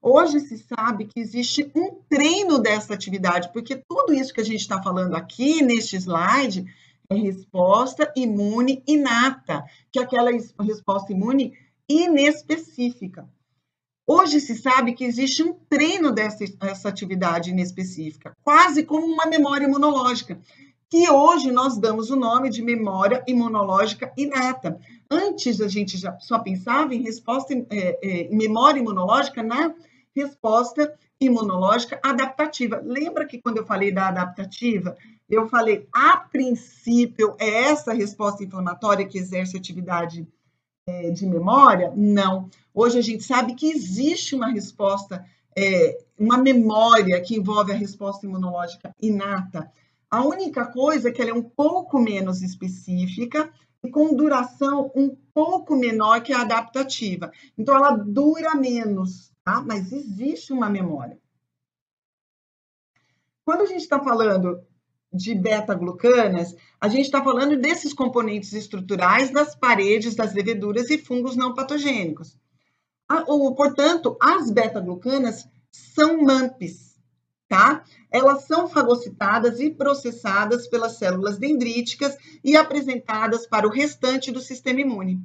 S1: Hoje se sabe que existe um treino dessa atividade, porque tudo isso que a gente está falando aqui neste slide é resposta imune inata, que é aquela resposta imune inespecífica. Hoje se sabe que existe um treino dessa atividade inespecífica, quase como uma memória imunológica, que hoje nós damos o nome de memória imunológica inata. Antes, a gente já só pensava em resposta em memória imunológica na resposta imunológica adaptativa. Lembra que quando eu falei da adaptativa, eu falei, a princípio, é essa resposta inflamatória que exerce atividade de memória? Não. Hoje a gente sabe que existe uma resposta, uma memória que envolve a resposta imunológica inata. A única coisa é que ela é um pouco menos específica e com duração um pouco menor que a adaptativa. Então, ela dura menos, tá? Mas existe uma memória. Quando a gente está falando de beta-glucanas, a gente está falando desses componentes estruturais das paredes das leveduras e fungos não patogênicos. Portanto, as beta-glucanas são MAMPs, tá? Elas são fagocitadas e processadas pelas células dendríticas e apresentadas para o restante do sistema imune,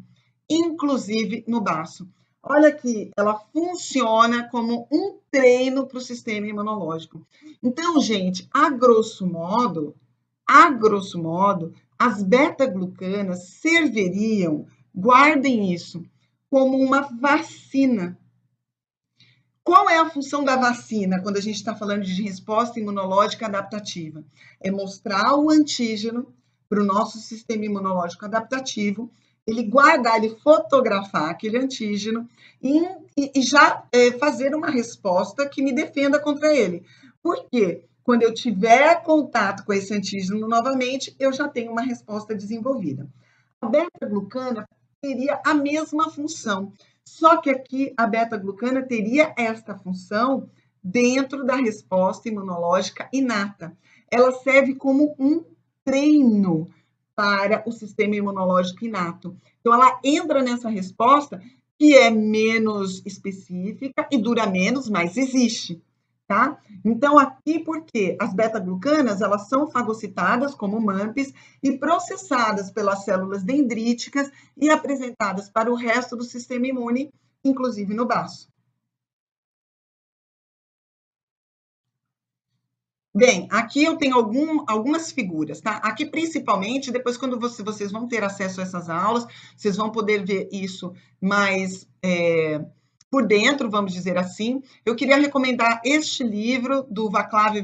S1: inclusive no baço. Olha aqui, ela funciona como um treino para o sistema imunológico. Então, gente, a grosso modo, as beta-glucanas serviriam, guardem isso, como uma vacina. Qual é a função da vacina quando a gente está falando de resposta imunológica adaptativa? É mostrar o antígeno para o nosso sistema imunológico adaptativo, ele guardar, ele fotografar aquele antígeno e já fazer uma resposta que me defenda contra ele. Por quê? Quando eu tiver contato com esse antígeno novamente, eu já tenho uma resposta desenvolvida. A beta-glucana teria a mesma função, só que aqui a beta-glucana teria esta função dentro da resposta imunológica inata. Ela serve como um treino para o sistema imunológico inato. Então, ela entra nessa resposta que é menos específica e dura menos, mas existe, tá? Então, aqui, por quê? As beta-glucanas, elas são fagocitadas como MAMPs e processadas pelas células dendríticas e apresentadas para o resto do sistema imune, inclusive no baço. Bem, aqui eu tenho algumas figuras, tá? Aqui, principalmente, depois, quando vocês vão ter acesso a essas aulas, vocês vão poder ver isso mais por dentro, vamos dizer assim. Eu queria recomendar este livro do Vaclav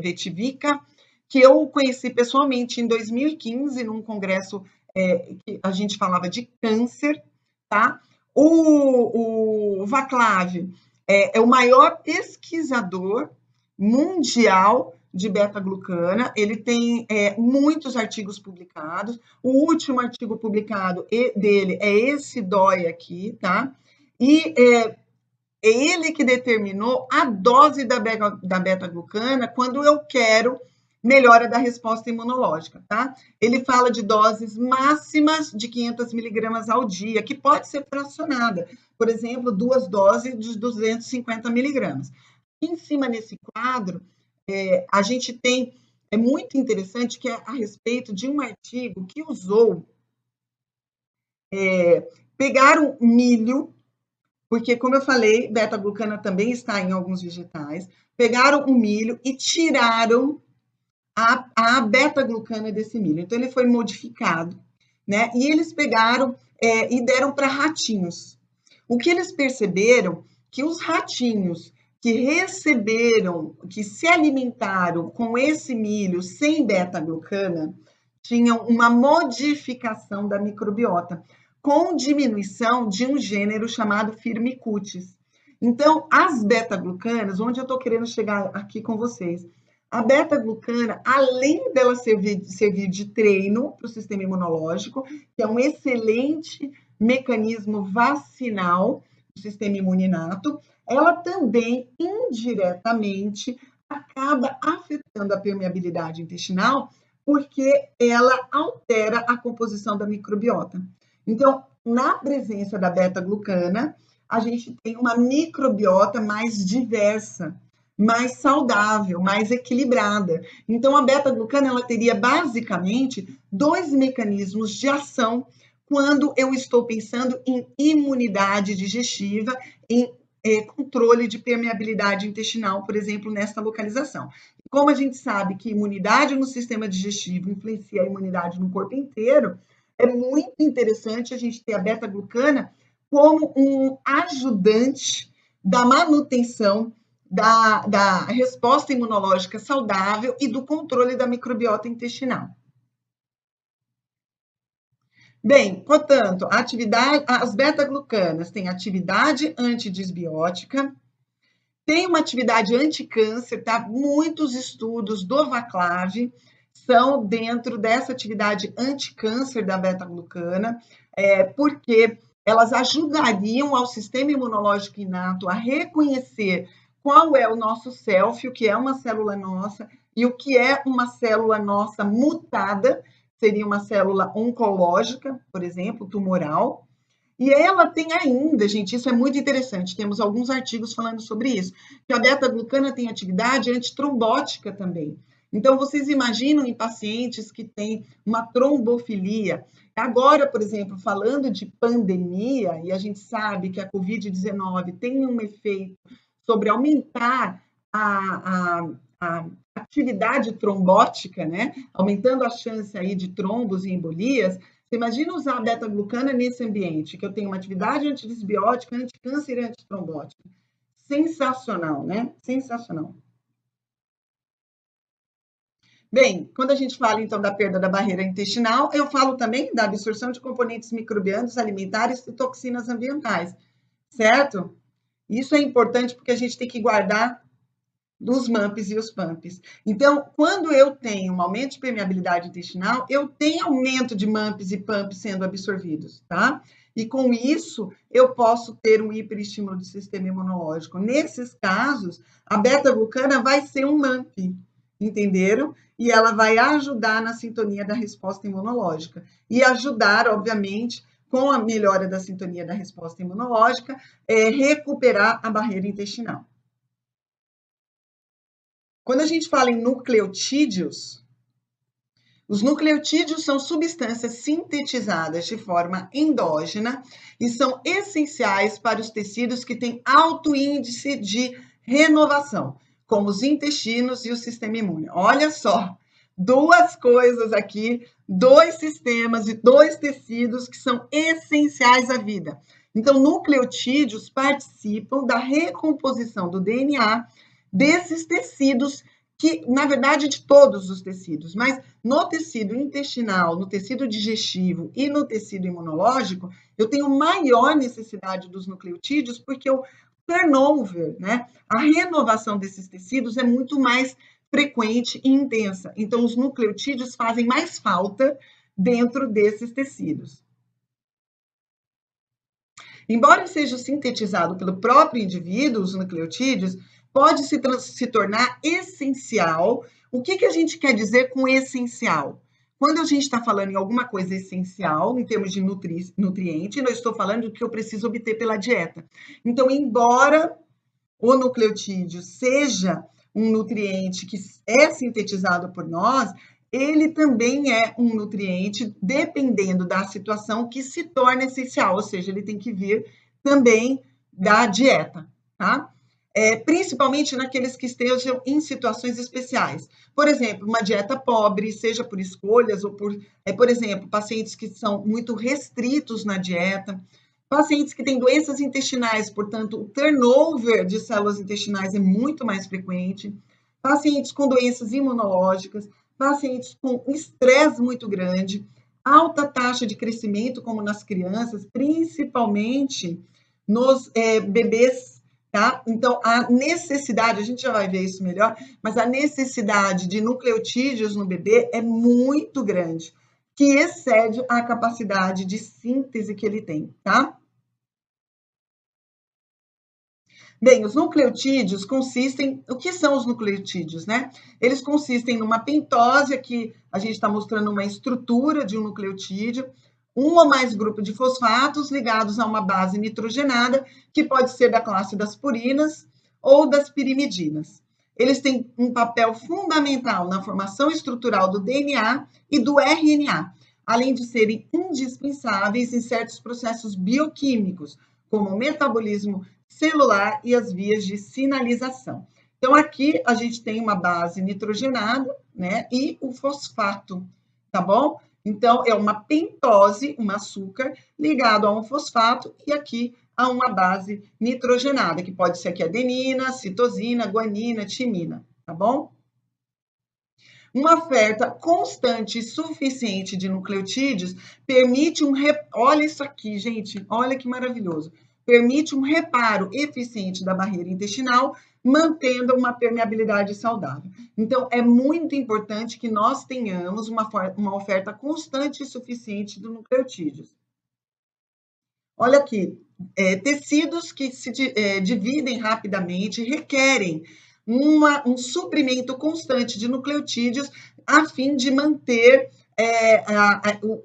S1: Vetivica, que eu conheci pessoalmente em 2015, num congresso que a gente falava de câncer, tá? O Vaclav é o maior pesquisador mundial de beta-glucana, ele tem muitos artigos publicados, o último artigo publicado dele é esse DOI aqui, tá? E é ele que determinou a dose da beta-glucana quando eu quero melhora da resposta imunológica, tá? Ele fala de doses máximas de 500 miligramas ao dia, que pode ser fracionada. Por exemplo, 2 doses de 250 miligramas. Em cima nesse quadro, a gente tem, é muito interessante que é a respeito de um artigo que usou, pegaram milho, porque, como eu falei, beta-glucana também está em alguns vegetais, pegaram o milho e tiraram a beta-glucana desse milho. Então, ele foi modificado, né? E eles pegaram e deram para ratinhos. O que eles perceberam que os ratinhos que receberam, que se alimentaram com esse milho sem beta-glucana, tinham uma modificação da microbiota, com diminuição de um gênero chamado Firmicutes. Então, as beta-glucanas, onde eu estou querendo chegar aqui com vocês, a beta-glucana, além dela servir de treino para o sistema imunológico, que é um excelente mecanismo vacinal do sistema imuninato, ela também, indiretamente, acaba afetando a permeabilidade intestinal, porque ela altera a composição da microbiota. Então, na presença da beta-glucana, a gente tem uma microbiota mais diversa, mais saudável, mais equilibrada. Então, a beta-glucana, ela teria basicamente 2 mecanismos de ação quando eu estou pensando em imunidade digestiva, em controle de permeabilidade intestinal, por exemplo, nesta localização. como a gente sabe que imunidade no sistema digestivo influencia a imunidade no corpo inteiro, é muito interessante a gente ter a beta-glucana como um ajudante da manutenção da resposta imunológica saudável e do controle da microbiota intestinal. Bem, portanto, as beta-glucanas têm atividade antidisbiótica, tem uma atividade anticâncer, tá? Muitos estudos do Vaclav são dentro dessa atividade anticâncer da beta-glucana, porque elas ajudariam ao sistema imunológico inato a reconhecer qual é o nosso self, o que é uma célula nossa, e o que é uma célula nossa mutada, seria uma célula oncológica, por exemplo, tumoral. E ela tem ainda, gente, isso é muito interessante, temos alguns artigos falando sobre isso, que a beta-glucana tem atividade antitrombótica também. Então, vocês imaginam em pacientes que têm uma trombofilia. Agora, por exemplo, falando de pandemia, e a gente sabe que a Covid-19 tem um efeito sobre aumentar a atividade trombótica, né? Aumentando a chance aí de trombos e embolias. Você imagina usar a beta-glucana nesse ambiente, que eu tenho uma atividade antidisbiótica, anticâncer e antitrombótica. Sensacional, né? Sensacional. Bem, quando a gente fala, então, da perda da barreira intestinal, eu falo também da absorção de componentes microbianos, alimentares e toxinas ambientais, certo? Isso é importante porque a gente tem que guardar dos MAMPs e os PAMPs. Então, quando eu tenho um aumento de permeabilidade intestinal, eu tenho aumento de MAMPs e PAMPs sendo absorvidos, tá? E com isso, eu posso ter um hiperestímulo do sistema imunológico. Nesses casos, a beta-glucana vai ser um MAMP, entenderam? E ela vai ajudar na sintonia da resposta imunológica. E ajudar, obviamente, com a melhora da sintonia da resposta imunológica, recuperar a barreira intestinal. Quando a gente fala em nucleotídeos, os nucleotídeos são substâncias sintetizadas de forma endógena e são essenciais para os tecidos que têm alto índice de renovação, como os intestinos e o sistema imune. Olha só, duas coisas aqui, dois sistemas e dois tecidos que são essenciais à vida. Então, nucleotídeos participam da recomposição do DNA desses tecidos, que, na verdade, de todos os tecidos, mas no tecido intestinal, no tecido digestivo e no tecido imunológico, eu tenho maior necessidade dos nucleotídeos, porque o turnover, né, a renovação desses tecidos é muito mais frequente e intensa. Então, os nucleotídeos fazem mais falta dentro desses tecidos. Embora seja sintetizado pelo próprio indivíduo, os nucleotídeos, pode se tornar essencial. O que a gente quer dizer com essencial? Quando a gente está falando em alguma coisa essencial, em termos de nutriente, eu estou falando do que eu preciso obter pela dieta. Então, embora o nucleotídeo seja um nutriente que é sintetizado por nós, ele também é um nutriente, dependendo da situação, que se torna essencial, ou seja, ele tem que vir também da dieta, tá? Principalmente naqueles que estejam em situações especiais. Por exemplo, uma dieta pobre, seja por escolhas ou por exemplo, pacientes que são muito restritos na dieta, pacientes que têm doenças intestinais, portanto, o turnover de células intestinais é muito mais frequente, pacientes com doenças imunológicas, pacientes com estresse muito grande, alta taxa de crescimento, como nas crianças, principalmente nos bebês. Tá? Então, a necessidade, a gente já vai ver isso melhor, mas a necessidade de nucleotídeos no bebê é muito grande, que excede a capacidade de síntese que ele tem, tá? Bem, os nucleotídeos consistem... O que são os nucleotídeos, né? Eles consistem numa pentose, aqui a gente está mostrando uma estrutura de um nucleotídeo, um ou mais grupos de fosfatos ligados a uma base nitrogenada, que pode ser da classe das purinas ou das pirimidinas. Eles têm um papel fundamental na formação estrutural do DNA e do RNA, além de serem indispensáveis em certos processos bioquímicos, como o metabolismo celular e as vias de sinalização. Então, aqui a gente tem uma base nitrogenada, né? E o fosfato, tá bom? Então, é uma pentose, um açúcar, ligado a um fosfato, e aqui a uma base nitrogenada, que pode ser aqui adenina, citosina, guanina, timina, tá bom? Uma oferta constante e suficiente de nucleotídeos permite olha isso aqui, gente, olha que maravilhoso. Permite um reparo eficiente da barreira intestinal, mantendo uma permeabilidade saudável. Então, é muito importante que nós tenhamos uma oferta constante e suficiente de nucleotídeos. Olha aqui, tecidos que se dividem rapidamente requerem um suprimento constante de nucleotídeos a fim de manter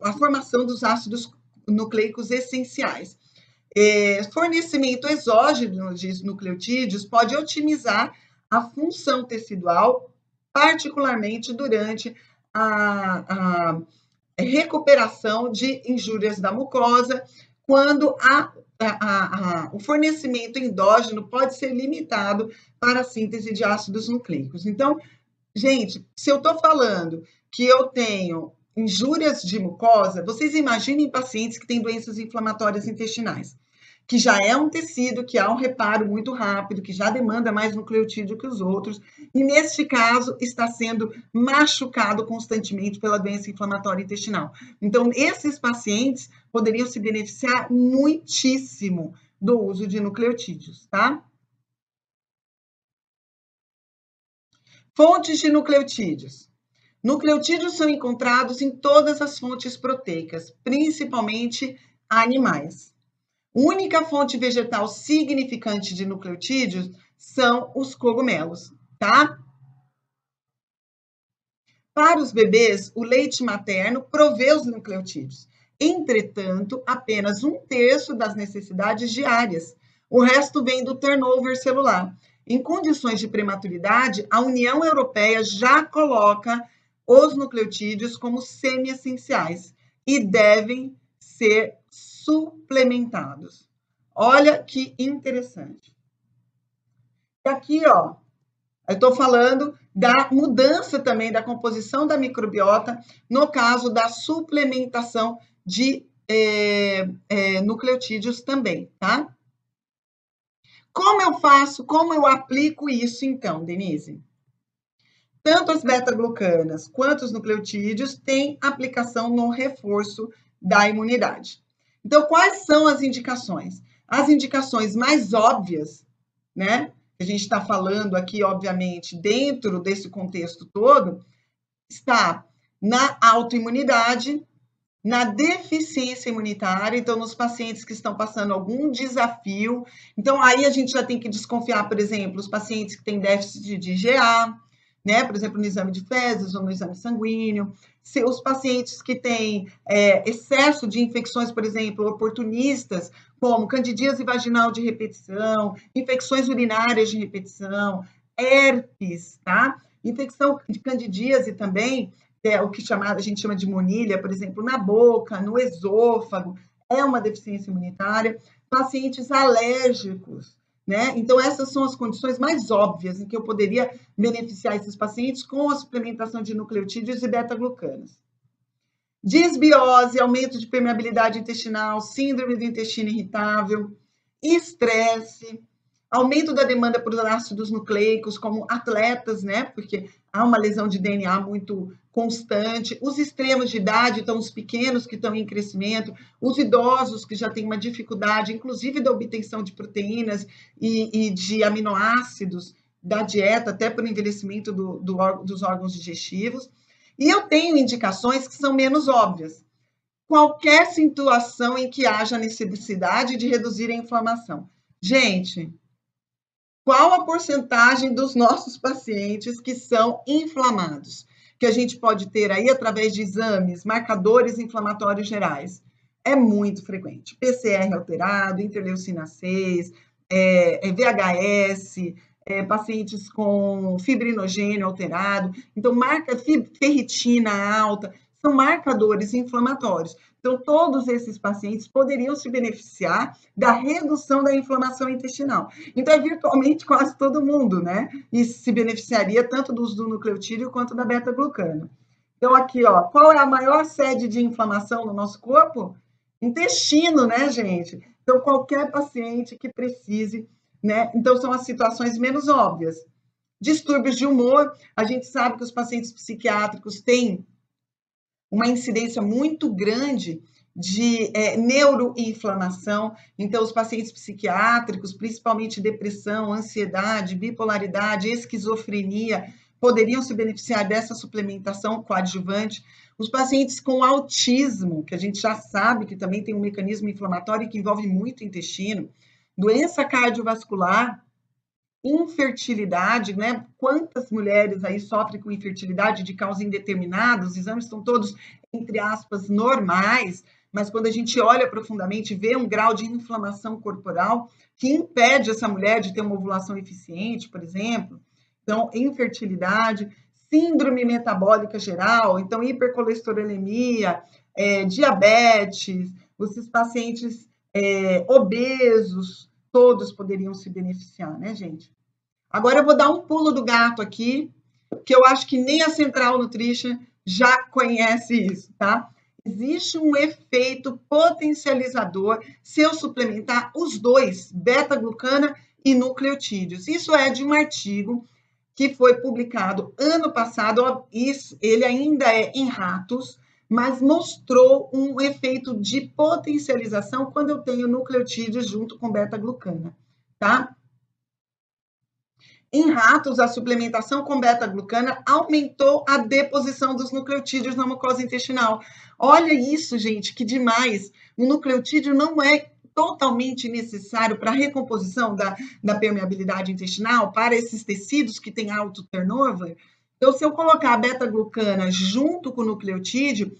S1: a formação dos ácidos nucleicos essenciais. Fornecimento exógeno de nucleotídeos pode otimizar a função tecidual, particularmente durante a recuperação de injúrias da mucosa, quando o fornecimento endógeno pode ser limitado para a síntese de ácidos nucleicos. Então, gente, se eu estou falando que eu tenho injúrias de mucosa, vocês imaginem pacientes que têm doenças inflamatórias intestinais, que já é um tecido que há um reparo muito rápido, que já demanda mais nucleotídeo que os outros, e neste caso está sendo machucado constantemente pela doença inflamatória intestinal. Então, esses pacientes poderiam se beneficiar muitíssimo do uso de nucleotídeos, tá? Fontes de nucleotídeos. Nucleotídeos são encontrados em todas as fontes proteicas, principalmente animais. Única fonte vegetal significante de nucleotídeos são os cogumelos, tá? Para os bebês, o leite materno provê os nucleotídeos. Entretanto, apenas 1/3 das necessidades diárias. O resto vem do turnover celular. Em condições de prematuridade, a União Europeia já coloca os nucleotídeos como semi-essenciais e devem ser suplementados. Olha que interessante. E aqui, ó, eu estou falando da mudança também da composição da microbiota no caso da suplementação de nucleotídeos também, tá? Como eu faço, como eu aplico isso então, Denise? Tanto as beta-glucanas quanto os nucleotídeos têm aplicação no reforço da imunidade. Então, quais são as indicações? As indicações mais óbvias, né? A gente está falando aqui, obviamente, dentro desse contexto todo, está na autoimunidade, na deficiência imunitária, então, nos pacientes que estão passando algum desafio. Então, aí a gente já tem que desconfiar, por exemplo, os pacientes que têm déficit de IgA, né? Por exemplo, no exame de fezes ou no exame sanguíneo. Se os pacientes que têm excesso de infecções, por exemplo, oportunistas, como candidíase vaginal de repetição, infecções urinárias de repetição, herpes, tá? Infecção de candidíase também, o que a gente chama de monilha, por exemplo, na boca, no esôfago, é uma deficiência imunitária. Pacientes alérgicos, né? Então, essas são as condições mais óbvias em que eu poderia beneficiar esses pacientes com a suplementação de nucleotídeos e beta-glucanas. Disbiose, aumento de permeabilidade intestinal, síndrome do intestino irritável, estresse, aumento da demanda por ácidos nucleicos, como atletas, né? Porque há uma lesão de DNA muito constante, os extremos de idade, então os pequenos que estão em crescimento, os idosos que já têm uma dificuldade, inclusive da obtenção de proteínas e de aminoácidos da dieta, até por envelhecimento dos órgãos digestivos. E eu tenho indicações que são menos óbvias. Qualquer situação em que haja necessidade de reduzir a inflamação. Gente, qual a porcentagem dos nossos pacientes que são inflamados? Que a gente pode ter aí através de exames, marcadores inflamatórios gerais. É muito frequente. PCR alterado, interleucina 6, VHS, pacientes com fibrinogênio alterado. Então, ferritina alta, são marcadores inflamatórios. Então, todos esses pacientes poderiam se beneficiar da redução da inflamação intestinal. Então, é virtualmente quase todo mundo, né? E se beneficiaria tanto do uso do nucleotídeo quanto da beta-glucana. Então, aqui, ó, qual é a maior sede de inflamação no nosso corpo? Intestino, né, gente? Então, qualquer paciente que precise, né? Então, são as situações menos óbvias. Distúrbios de humor, a gente sabe que os pacientes psiquiátricos têm uma incidência muito grande de neuroinflamação. Então, os pacientes psiquiátricos, principalmente depressão, ansiedade, bipolaridade, esquizofrenia, poderiam se beneficiar dessa suplementação coadjuvante. Os pacientes com autismo, que a gente já sabe que também tem um mecanismo inflamatório que envolve muito o intestino, doença cardiovascular, infertilidade, né? Quantas mulheres aí sofrem com infertilidade de causa indeterminada? Os exames estão todos, entre aspas, normais, mas quando a gente olha profundamente, vê um grau de inflamação corporal que impede essa mulher de ter uma ovulação eficiente, por exemplo. Então, infertilidade, síndrome metabólica geral, então hipercolesterolemia, diabetes, esses pacientes obesos, todos poderiam se beneficiar, né, gente? Agora eu vou dar um pulo do gato aqui, que eu acho que nem a Central Nutrition já conhece isso, tá? Existe um efeito potencializador se eu suplementar os dois, beta-glucana e nucleotídeos. Isso é de um artigo que foi publicado ano passado, ele ainda é em ratos, mas mostrou um efeito de potencialização quando eu tenho nucleotídeos junto com beta-glucana, tá? Em ratos, a suplementação com beta-glucana aumentou a deposição dos nucleotídeos na mucosa intestinal. Olha isso, gente, que demais! O nucleotídeo não é totalmente necessário para a recomposição da permeabilidade intestinal, para esses tecidos que têm alto turnover. Então, se eu colocar a beta-glucana junto com o nucleotídeo,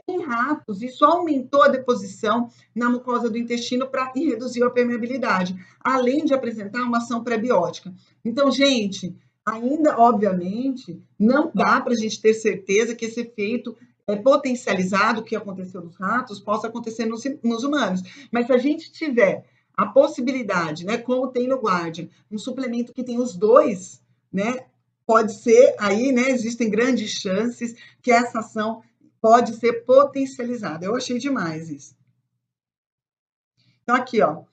S1: em ratos, isso aumentou a deposição na mucosa do intestino e reduziu a permeabilidade, além de apresentar uma ação prebiótica. Então, gente, ainda, obviamente, não dá para a gente ter certeza que esse efeito potencializado que aconteceu nos ratos possa acontecer nos humanos. Mas se a gente tiver a possibilidade, né, como tem no Guardian, um suplemento que tem os dois, né, pode ser aí, né, existem grandes chances que essa ação pode ser potencializada. Eu achei demais isso. Então, aqui, ó,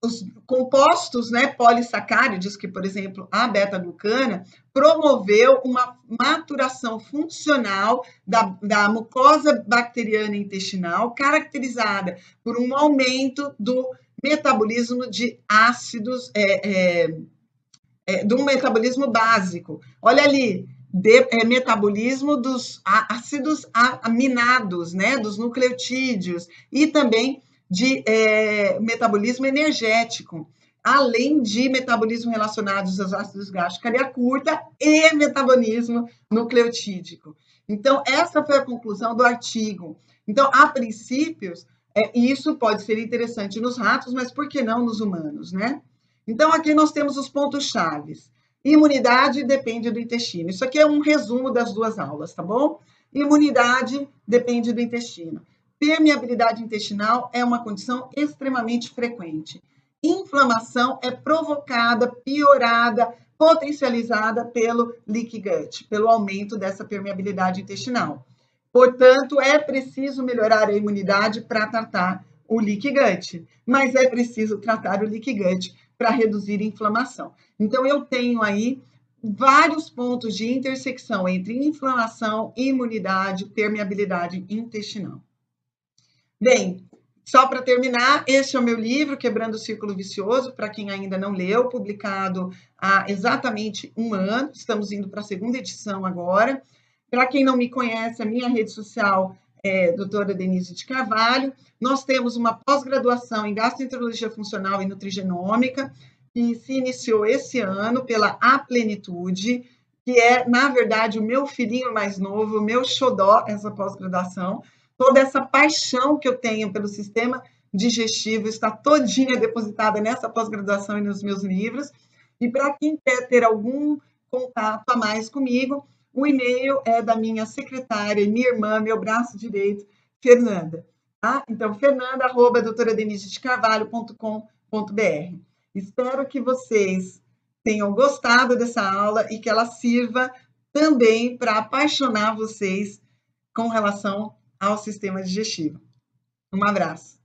S1: os compostos, né, polissacáridos, que, por exemplo, a beta-glucana, promoveu uma maturação funcional da mucosa bacteriana intestinal, caracterizada por um aumento do metabolismo de ácidos, do metabolismo básico. Olha ali, metabolismo dos ácidos aminados, né, dos nucleotídeos, e também de metabolismo energético, além de metabolismo relacionados aos ácidos graxos cadeia curta e metabolismo nucleotídico. Então, essa foi a conclusão do artigo. Então, a princípios, isso pode ser interessante nos ratos, mas por que não nos humanos, né? Então, aqui nós temos os pontos-chave. Imunidade depende do intestino. Isso aqui é um resumo das duas aulas, tá bom? Imunidade depende do intestino. Permeabilidade intestinal é uma condição extremamente frequente. Inflamação é provocada, piorada, potencializada pelo leaky gut, pelo aumento dessa permeabilidade intestinal. Portanto, é preciso melhorar a imunidade para tratar o leaky gut, mas é preciso tratar o leaky gut para reduzir a inflamação. Então, eu tenho aí vários pontos de intersecção entre inflamação, imunidade, permeabilidade intestinal. Bem, só para terminar, este é o meu livro, Quebrando o Círculo Vicioso, para quem ainda não leu, publicado há exatamente um ano, estamos indo para a segunda edição agora. Para quem não me conhece, a minha rede social é doutora Denise de Carvalho. Nós temos uma pós-graduação em gastroenterologia funcional e nutrigenômica, que se iniciou esse ano pela A Plenitude, que é, na verdade, o meu filhinho mais novo, o meu xodó, essa pós-graduação. Toda essa paixão que eu tenho pelo sistema digestivo está todinha depositada nessa pós-graduação e nos meus livros. E para quem quer ter algum contato a mais comigo, O e-mail é da minha secretária, minha irmã, meu braço direito, Fernanda. Tá? Então, fernanda@doutoradenisedecarvalho.com.br. Espero que vocês tenham gostado dessa aula e que ela sirva também para apaixonar vocês com relação ao sistema digestivo. Um abraço.